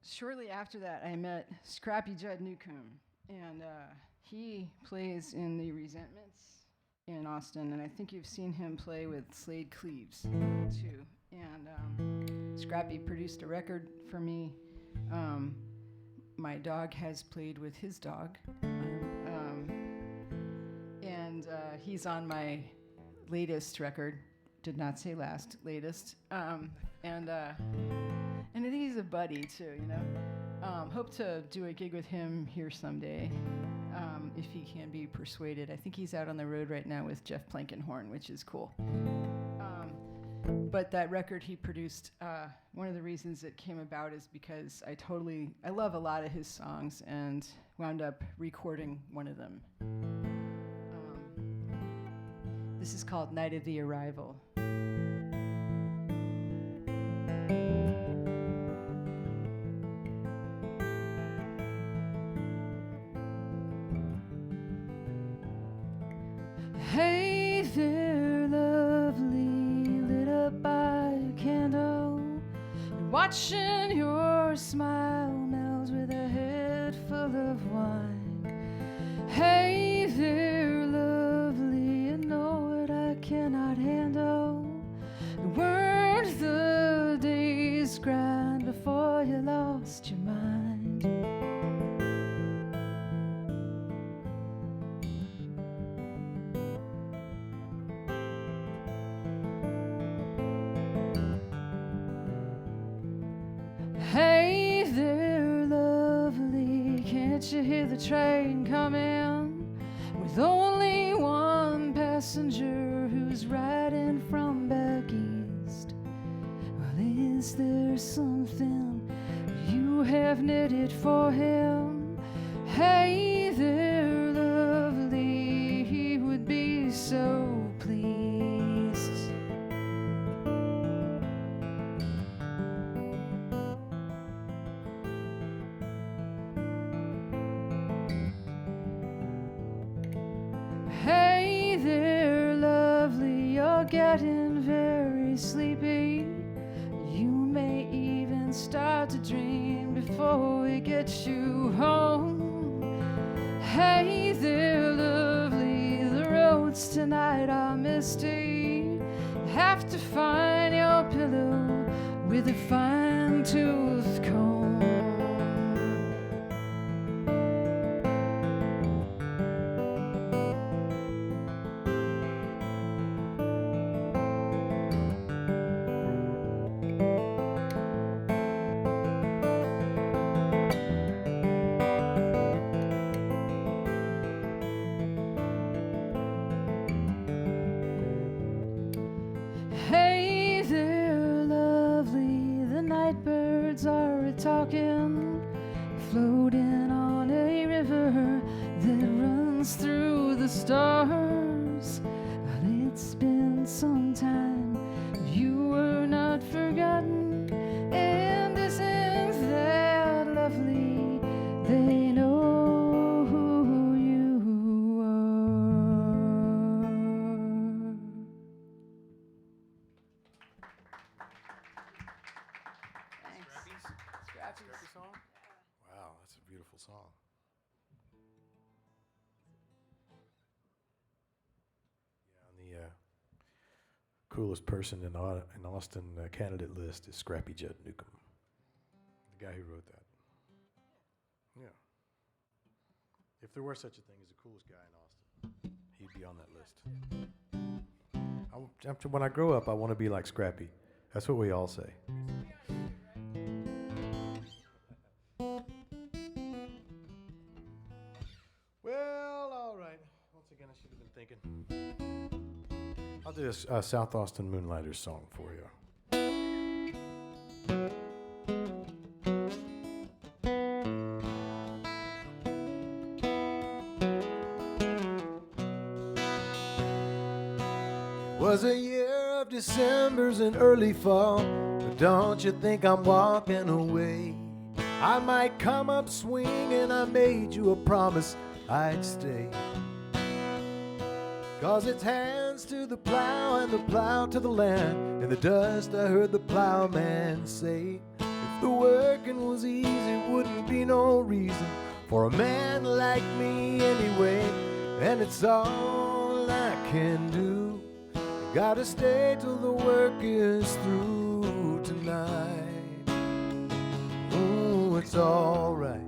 shortly after that, I met Scrappy Judd Newcomb, and he plays in the Resentments in Austin, and I think you've seen him play with Slade Cleaves, too. And Scrappy produced a record for me. My dog has played with his dog, and he's on my latest record. Did not say last, latest. And I think he's a buddy too, you know. Hope to do a gig with him here someday, if he can be persuaded. I think he's out on the road right now with Jeff Plankenhorn, which is cool. But that record he produced, one of the reasons it came about is because I love a lot of his songs and wound up recording one of them. This is called Night of the Arrival. Hey there, lovely, lit up by a candle, watching your smile melt with a head full of wine. Hey there, lovely, you know what I cannot handle. Weren't the days grand before you lost your mind? to hear the train come in with only one passenger who's riding from back east. Well, is there something you have knitted for him? Hey there, lovely, he would be so pleased. Hey there, lovely, you're getting very sleepy. You may even start to dream before we get you home. Hey there, lovely, the roads tonight are misty. Have to find your pillow with a fine-tooth comb. Hey there, lovely, the night birds are a-talking, floating on a river that runs through the stars. Well, it's been some time, you were not forgotten, and isn't that lovely? They know who you are. Thanks. Scrappy song? Wow, that's a beautiful song. Yeah, on the coolest person in Austin candidate list is Scrappy Judd Newcomb, the guy who wrote that. Yeah. If there were such a thing as the coolest guy in Austin, he'd be on that list. When I grow up, I want to be like Scrappy. That's what we all say. Well, all right. Once again, I should have been thinking. I'll do a South Austin Moonlighters song for you. Was a year of Decembers and early fall, but don't you think I'm walking away? I might come up swinging, I made you a promise I'd stay. 'Cause it's hands to the plow and the plow to the land. In the dust I heard the plowman say, if the working was easy, wouldn't be no reason for a man like me anyway. And it's all I can do. Gotta stay till the work is through tonight. Ooh, it's alright.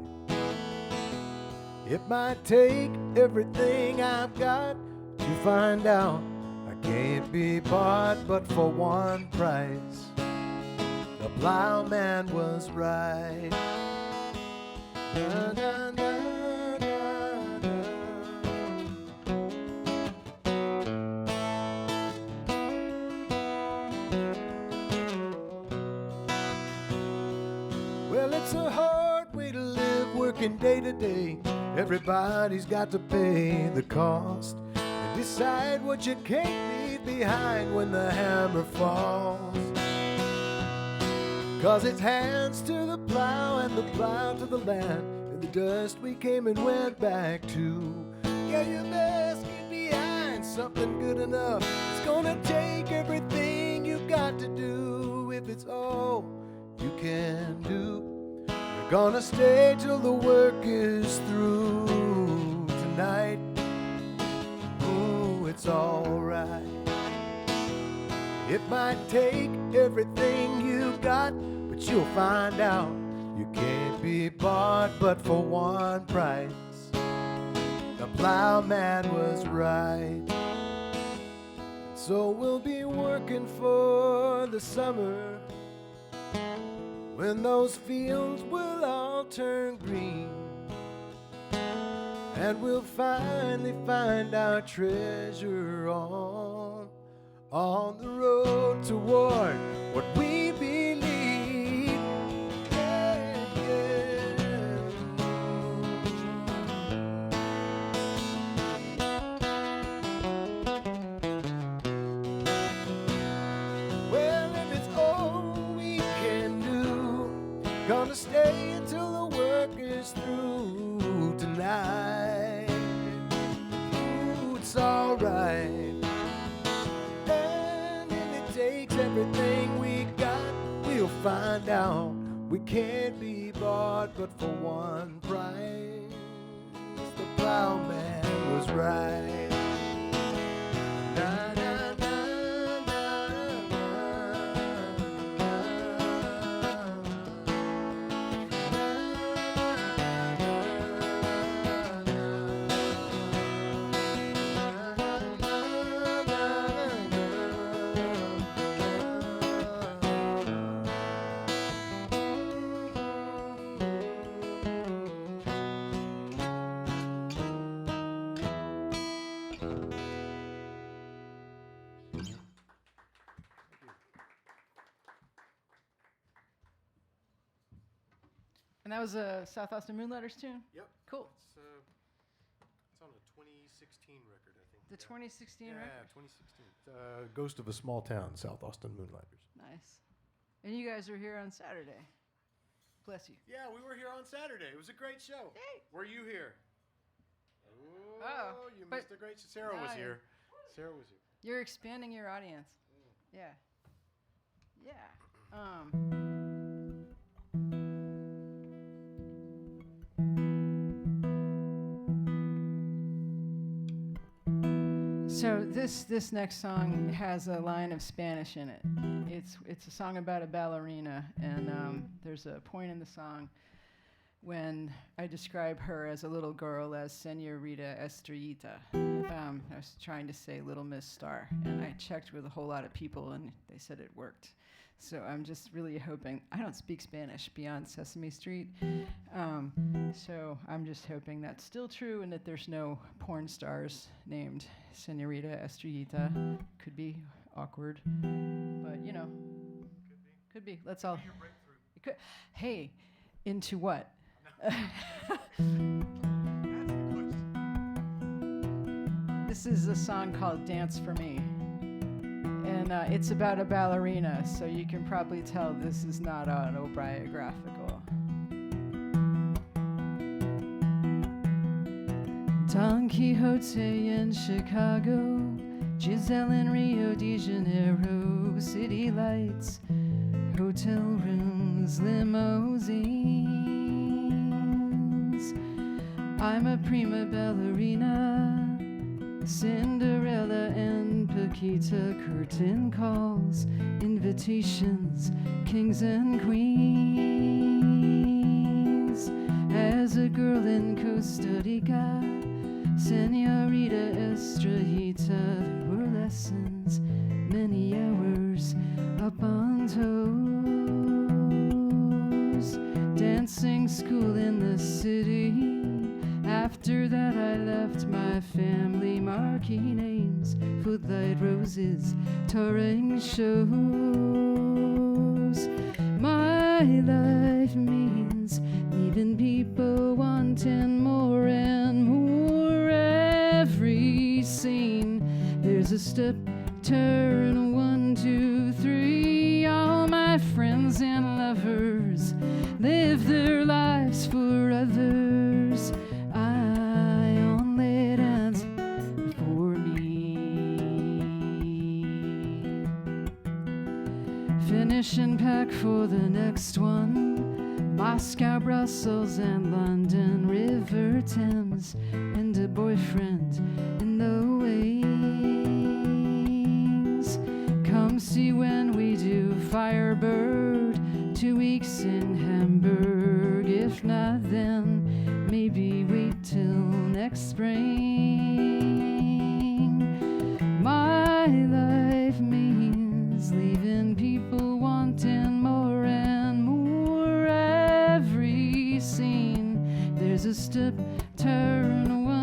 It might take everything I've got to find out I can't be bought but for one price. The plowman was right. Da, da, da. Well, it's a hard way to live, working day to day. Everybody's got to pay the cost and decide what you can't leave behind when the hammer falls. 'Cause it's hands to the plow and the plow to the land. In the dust we came and went back to. Yeah, you best get behind something good enough. It's gonna take everything you got to do. If it's all you can do, you're gonna stay till the work is through tonight. Ooh, it's alright. It might take everything you got, but you'll find out you can't be bought but for one price. The plowman was right. So we'll be working for the summer, when those fields will all turn green. and we'll finally find our treasure on the road toward what we believe. Yeah, yeah. Well, if it's all we can do, gonna stay until the work is through tonight. Ooh, it's alright. Takes everything we got, we'll find out we can't be bought but for one price. The plowman was right. Na, na, na, And that was a South Austin Moonlighters tune? Yep. Cool. It's on a 2016 record, I think. The 2016 Yeah, record? 2016. Ghost of a Small Town, South Austin Moonlighters. Nice. And you guys are here on Saturday. Bless you. Yeah, we were here on Saturday. It was a great show. Yay. Were you here? Oh, You but missed a great show. Sarah was I- here. Sarah was here. You're expanding your audience. Yeah. Yeah. So this next song has a line of Spanish in it. It's a song about a ballerina, and there's a point in the song when I describe her as a little girl as Senorita Estrellita. I was trying to say Little Miss Star, and I checked with a whole lot of people, and they said it worked. So I'm just really hoping, I don't speak Spanish beyond Sesame Street, so I'm just hoping that's still true and that there's no porn stars named Senorita Estrellita. Could be awkward, but you know, could be. Let's all. It could. Hey, into what? This is a song called Dance for Me. And it's about a ballerina, so you can probably tell this is not autobiographical. Don Quixote in Chicago, Giselle in Rio de Janeiro, city lights, hotel rooms, limousines. I'm a prima ballerina, Cinderella and Paquita, curtain calls, invitations, kings and queens. As a girl in Costa Rica, Senorita Estrellita, there were lessons, many hours up on toes. Dancing school in the city. After that I left my family, marquee names, footlight roses, touring shows. My life means leaving people wanting more and more. Every scene, there's a step, turn, 1, 2, 3. All my friends and lovers live their lives for others. I only dance for me. Finish and pack for the next one. Moscow, Brussels, and London, River Thames, and a boyfriend in the wings. Come see when we do Firebird, 2 weeks in Hamburg. If not, then maybe wait till next spring. My life means leaving people wanting more and more. Every scene, there's a step, turn, 1,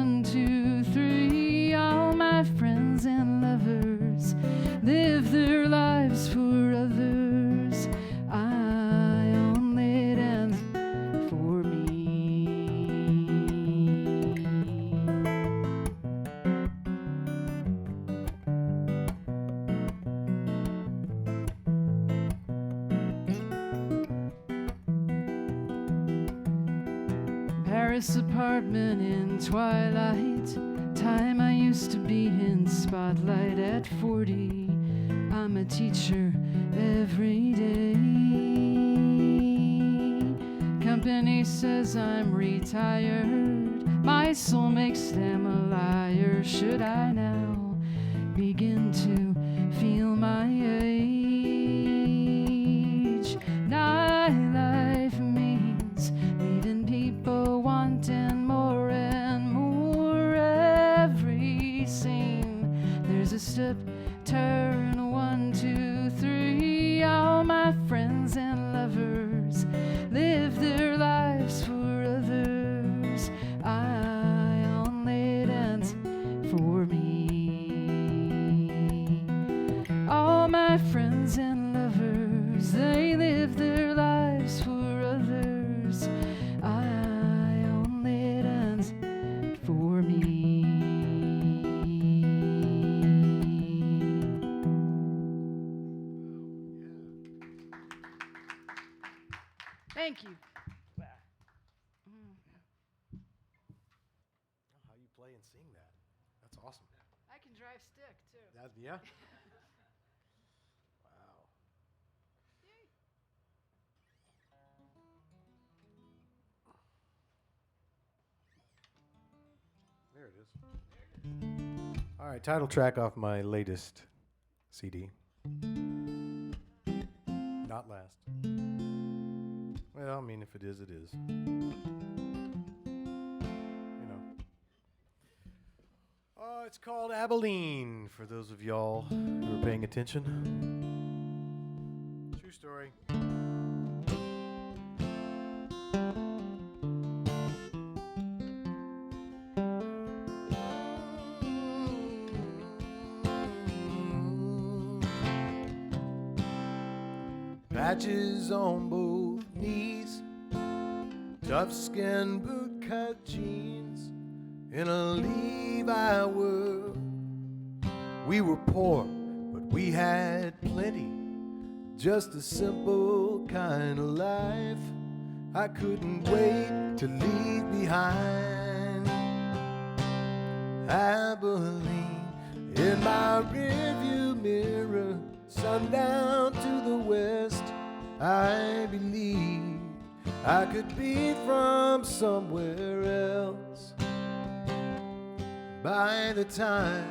Paris apartment in twilight. Time I used to be in spotlight at 40. I'm a teacher every day. Company says I'm retired. My soul makes them a liar. Should I now begin to feel my age? Nightlife means leaving people wanting more and more. Every scene there's a step, turn, 1, 2, 3. All my friends and lovers live their lives for others. I only dance for me. All my friends and lovers, they live their lives for others. I only dance for me. Thank you. How you play and sing that? That's awesome. I can drive stick too. Yeah. Wow. There it is. All right, title track off my latest CD. Not last. Well, I mean, if it is, it is. You know. Oh, it's called Abilene, for those of y'all who are paying attention. True story. Patches on both knees, tough skin bootcut jeans, in a Levi world. We were poor, but we had plenty, just a simple kind of life I couldn't wait to leave behind. Abilene in my rearview mirror, sundown to the west. I believe I could be from somewhere else. By the time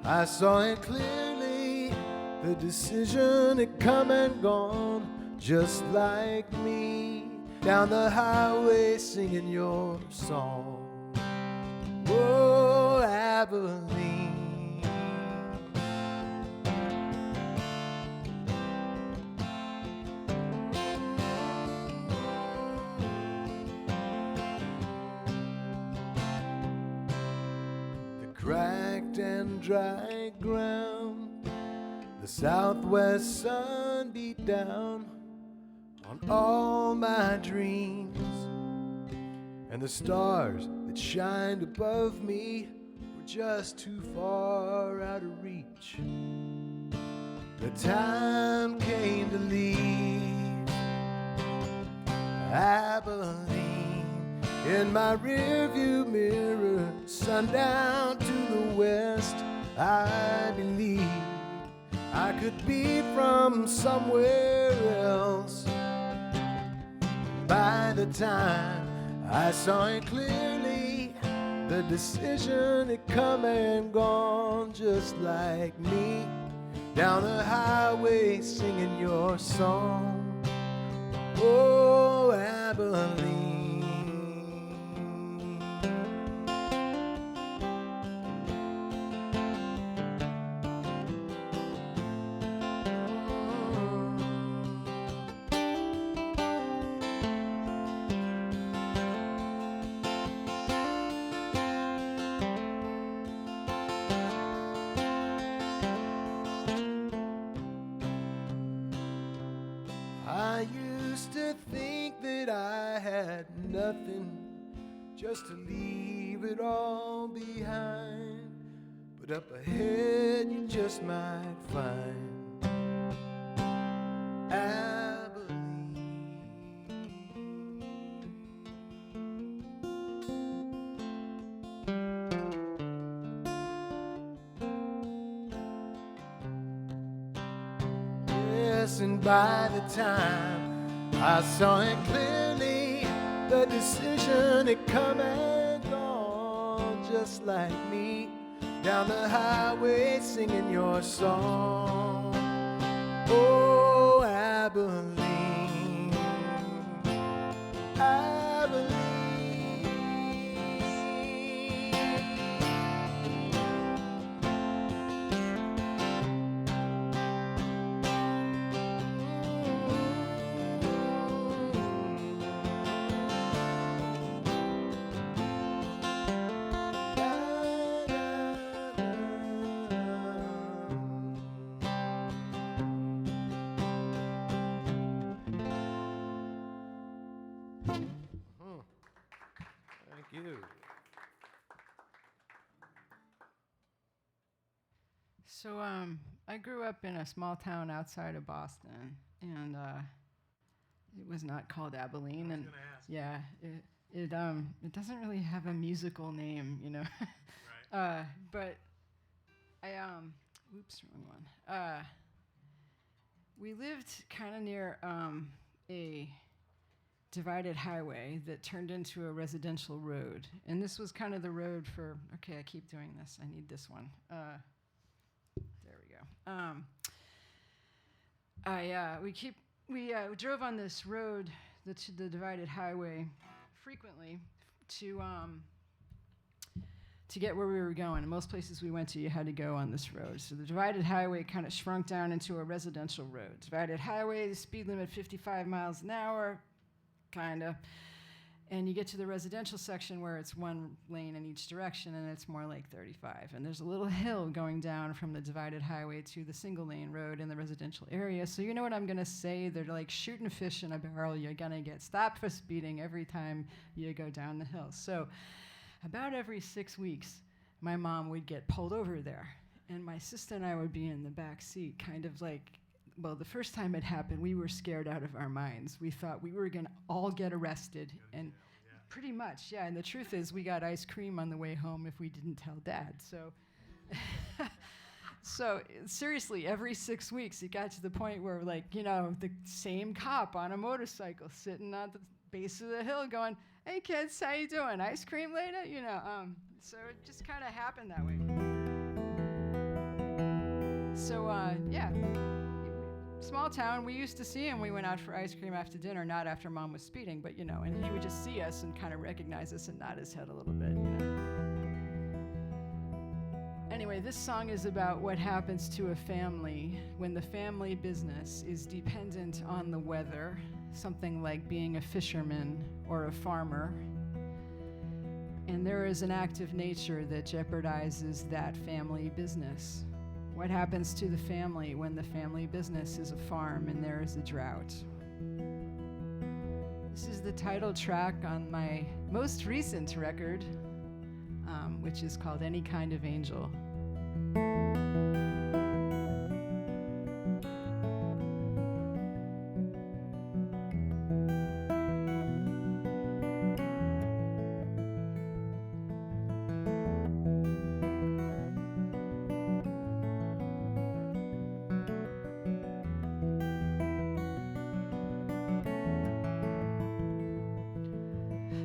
I saw it clearly, the decision had come and gone, just like me, down the highway singing your song. Oh, Abilene. Cracked and dry ground, the southwest sun beat down on all my dreams, and the stars that shined above me were just too far out of reach. The time came to leave Abilene. In my rearview mirror, sundown to the west, I believe I could be from somewhere else. By the time I saw it clearly, the decision had come and gone, just like me, down the highway singing your song. Oh, Abilene. I used to think that I had nothing, just to leave it all behind. But up ahead you just might find Abilene. And by the time I saw it clearly, the decision had come and gone, just like me, down the highway singing your song. Oh, Abilene, Abilene. Thank you. So I grew up in a small town outside of Boston, and it was not called Abilene. And yeah, it doesn't really have a musical name, you know. Right. But I oops, wrong one. We lived kind of near a divided highway that turned into a residential road, and this was kind of the road for. Okay, I keep doing this. I need this one. There we go. We drove on this road, the divided highway, frequently to get where we were going. And most places we went to, you had to go on this road. So the divided highway kind of shrunk down into a residential road. Divided highway, the speed limit 55 miles an hour, kind of. And you get to the residential section where it's one lane in each direction, and it's more like 35. And there's a little hill going down from the divided highway to the single lane road in the residential area. So you know what I'm going to say? They're like shooting fish in a barrel. You're going to get stopped for speeding every time you go down the hill. So about every 6 weeks, my mom would get pulled over there. And my sister and I would be in the back seat, kind of like, well, the first time it happened, we were scared out of our minds. We thought we were going to all get arrested. And pretty much, yeah. And the truth is, we got ice cream on the way home if we didn't tell Dad. So, so seriously, every 6 weeks, it got to the point where, like, you know, the same cop on a motorcycle sitting on the base of the hill going, "Hey kids, how you doing? Ice cream later?" You know, so it just kind of happened that way. So, yeah. Small town, we used to see him. We went out for ice cream after dinner, not after Mom was speeding, but, you know, and he would just see us and kind of recognize us and nod his head a little bit, you know. Anyway, this song is about what happens to a family when the family business is dependent on the weather, something like being a fisherman or a farmer, and there is an act of nature that jeopardizes that family business. What happens to the family when the family business is a farm and there is a drought? This is the title track on my most recent record, which is called Any Kind of Angel.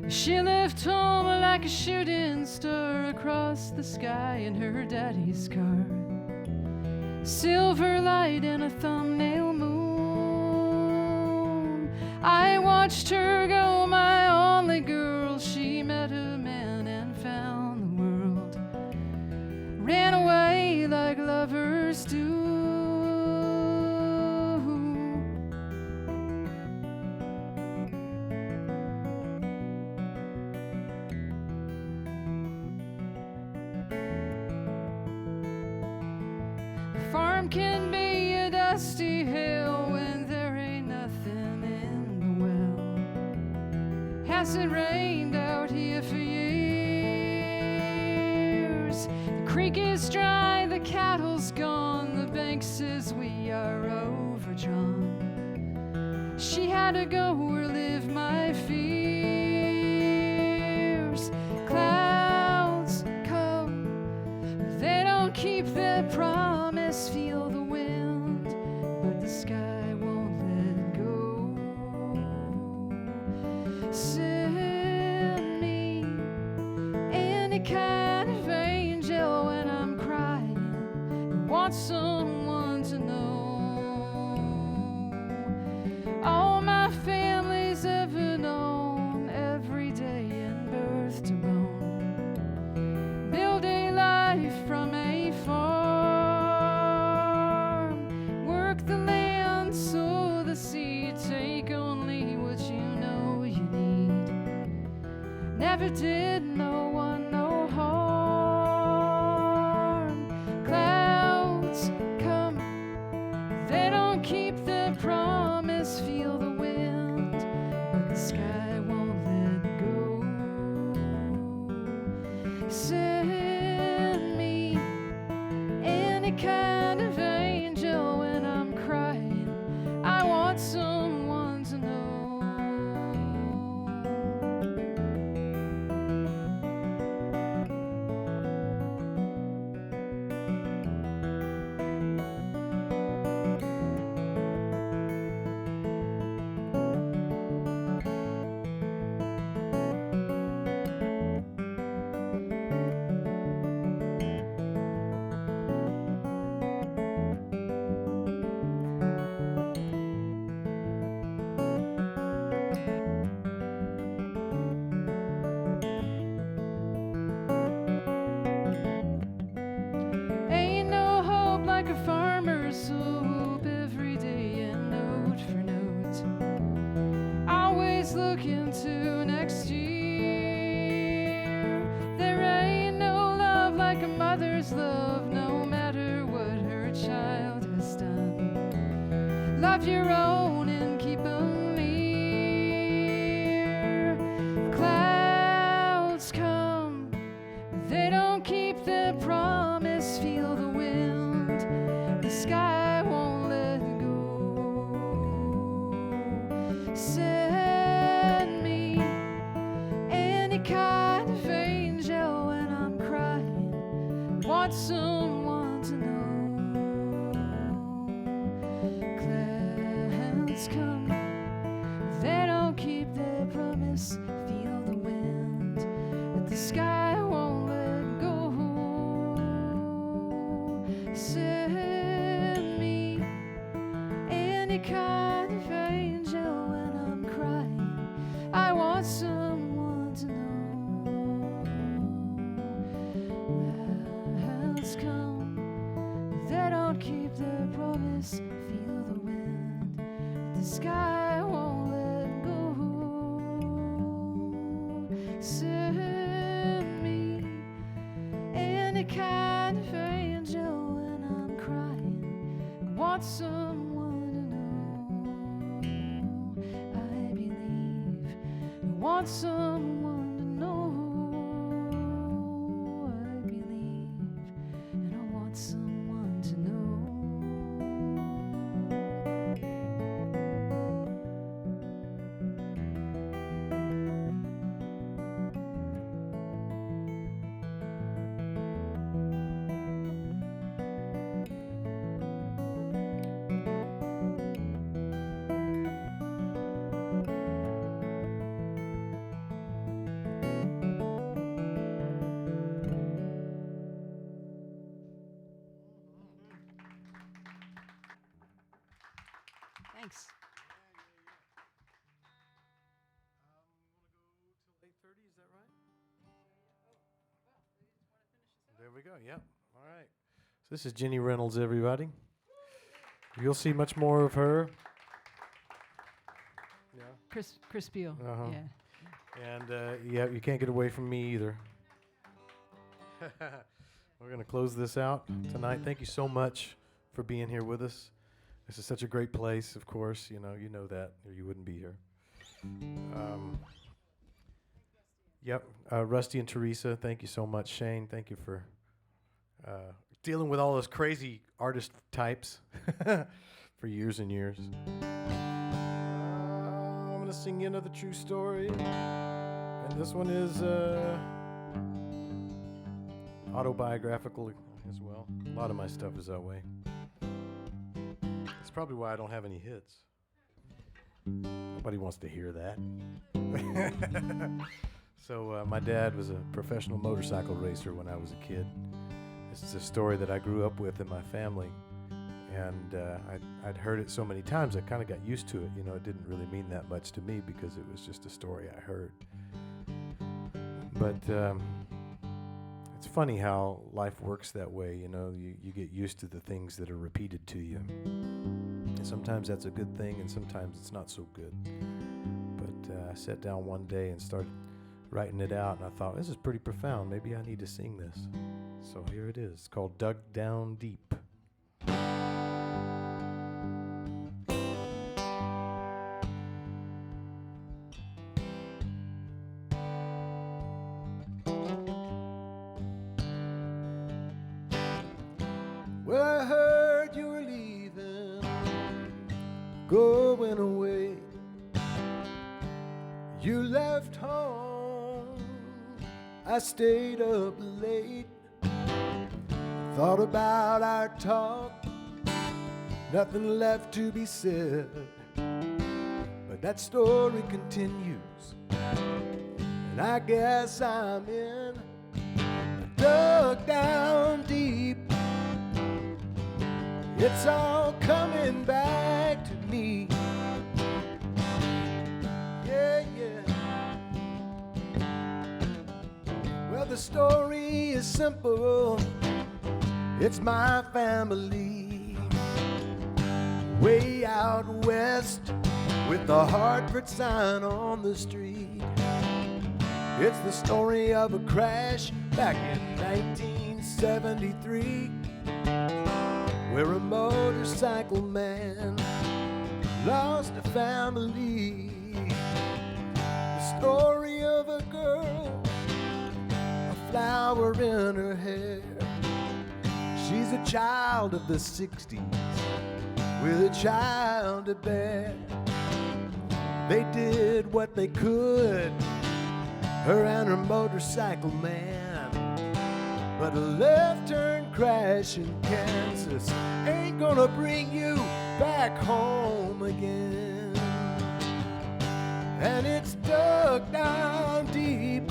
She left home like a shooting star across the sky in her daddy's car. Silver light and a thumbnail moon. I watched her go, my only girl. She met a man and found the world. Ran away like lovers do. Farm can be a dusty hill when there ain't nothing in the well. Hasn't rained out here for years. The creek is dry, the cattle's gone. The bank says we are overdrawn. She had to go relive my fears. Clouds come, they don't keep their promise. Feel the wind, but the sky won't Send me any kind of angel when I'm crying. I want someone to know. All my family's ever known, every day in birth to bone. Build a life from a farm. Work the land, sow the seed, take only what you know you need. Never did no one no harm. Clouds come, they don't keep their promise. Feel the wind, but the sky won't let go. Send me any kind of angel when I'm crying. I want someone to know. Ain't no hope like a farmer's hope, every day and note for note. Always looking to next year. There ain't no love like a mother's love, no matter what her child has done. Love your own and keep 'em near. Clouds come, they don't keep their promise. Feel the wind, the sky won't let go. Send me any kind of angel when I'm crying. Want someone to know. Clouds come, they don't keep their promise. Feel the wind, but the sky won't let go. Send me any kind of angel when I'm crying. I want someone to know. Clouds come, they don't keep their promise. Feel the wind, the sky won't let go. Send me any kind of angel when I'm crying. I want someone to know. I believe. I want someone to know. I believe, and I want someone to know. Thanks. Till 8:30, is that right? There we go. Yep. All right. So this is Jenny Reynolds, everybody. You'll see much more of her. Yeah. Chris Beall. Uh-huh. Yeah. And yeah, you can't get away from me either. We're going to close this out tonight. Thank you so much for being here with us. This is such a great place, of course. You know that, or you wouldn't be here. Yep. Rusty and Teresa, thank you so much. Shane, thank you for dealing with all those crazy artist types for years and years. I'm going to sing you another true story. And this one is autobiographical as well. A lot of my stuff is that way. It's probably why I don't have any hits. Nobody wants to hear that. So my dad was a professional motorcycle racer when I was a kid. It's a story that I grew up with in my family. And I'd heard it so many times, I kind of got used to it. You know, it didn't really mean that much to me because it was just a story I heard. But it's funny how life works that way. You know, you get used to the things that are repeated to you. And sometimes that's a good thing, and sometimes it's not so good. But I sat down one day and started writing it out, and I thought, this is pretty profound. Maybe I need to sing this. So here it is. It's called Dug Down Deep. Well, I heard you were leaving, going away. You left home, I stayed up late, thought about our talk, nothing left to be said. But that story continues, and I guess I'm in, dug down deep. It's all coming back to me. Yeah, yeah. Well, the story is simple. It's my family, way out west, with the Hartford sign on the street. It's the story of a crash back in 1973. Where a motorcycle man lost a family. The story of a girl, a flower in her hair. She's a child of the 60s with a child to bear. They did what they could, her and her motorcycle man. But a left turn crash in Kansas ain't gonna bring you back home again. And it's dug down deep.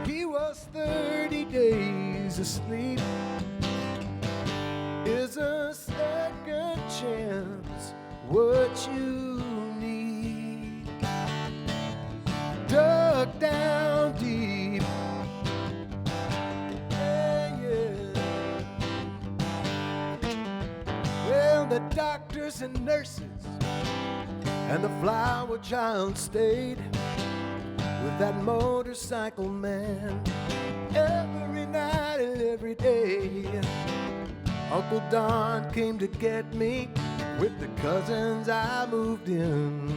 He was 30 days asleep. Is a second chance what you need? Dug down deep. The doctors and nurses and the flower child stayed with that motorcycle man every night and every day. Uncle Don came to get me with the cousins I moved in.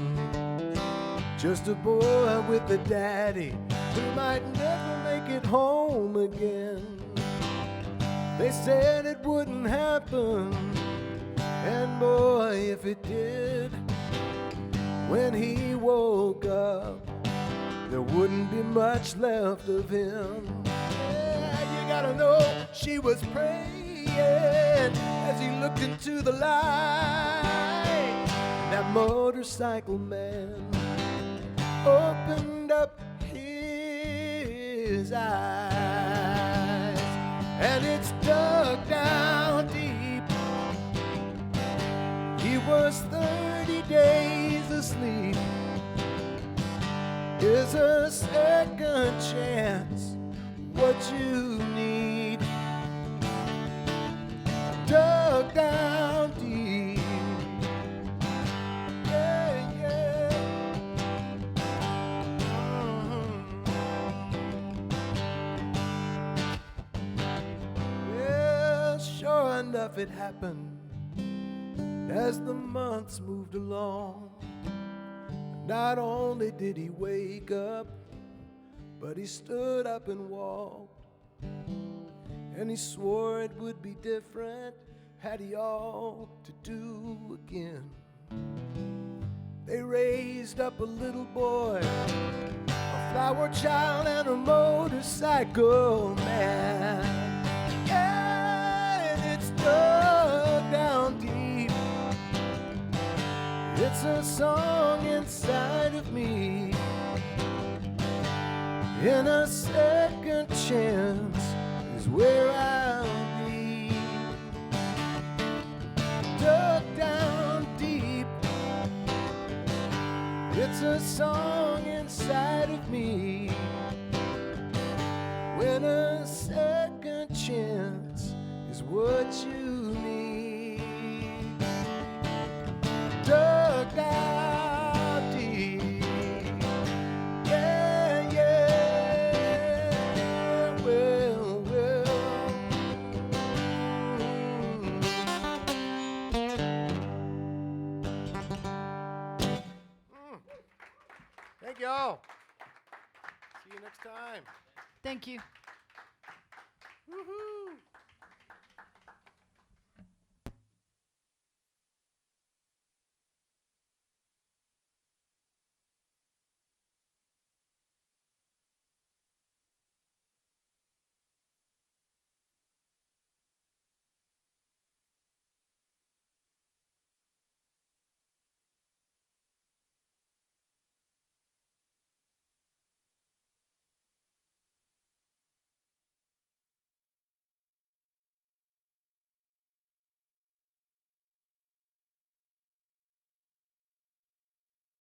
Just a boy with a daddy who might never make it home again. They said it wouldn't happen. And boy, if it did, when he woke up, there wouldn't be much left of him. Yeah, you gotta know she was praying as he looked into the light. That motorcycle man opened up his eyes, and it's dug down deep. He was 30 days asleep. Is a second chance what you need? Dug down deep. Yeah, yeah. Well, sure enough, it happened. As the months moved along, not only did he wake up, but he stood up and walked. And he swore it would be different had he all to do again. They raised up a little boy, a flower child and a motorcycle man. Yeah, and it's dug down deep. It's a song inside of me, and a second chance is where I'll be. Dug down deep, it's a song inside of me, when a second chance is what you need. Dug down deep, yeah, yeah, well, well. Thank y'all. See you next time. Thank you. Woohoo!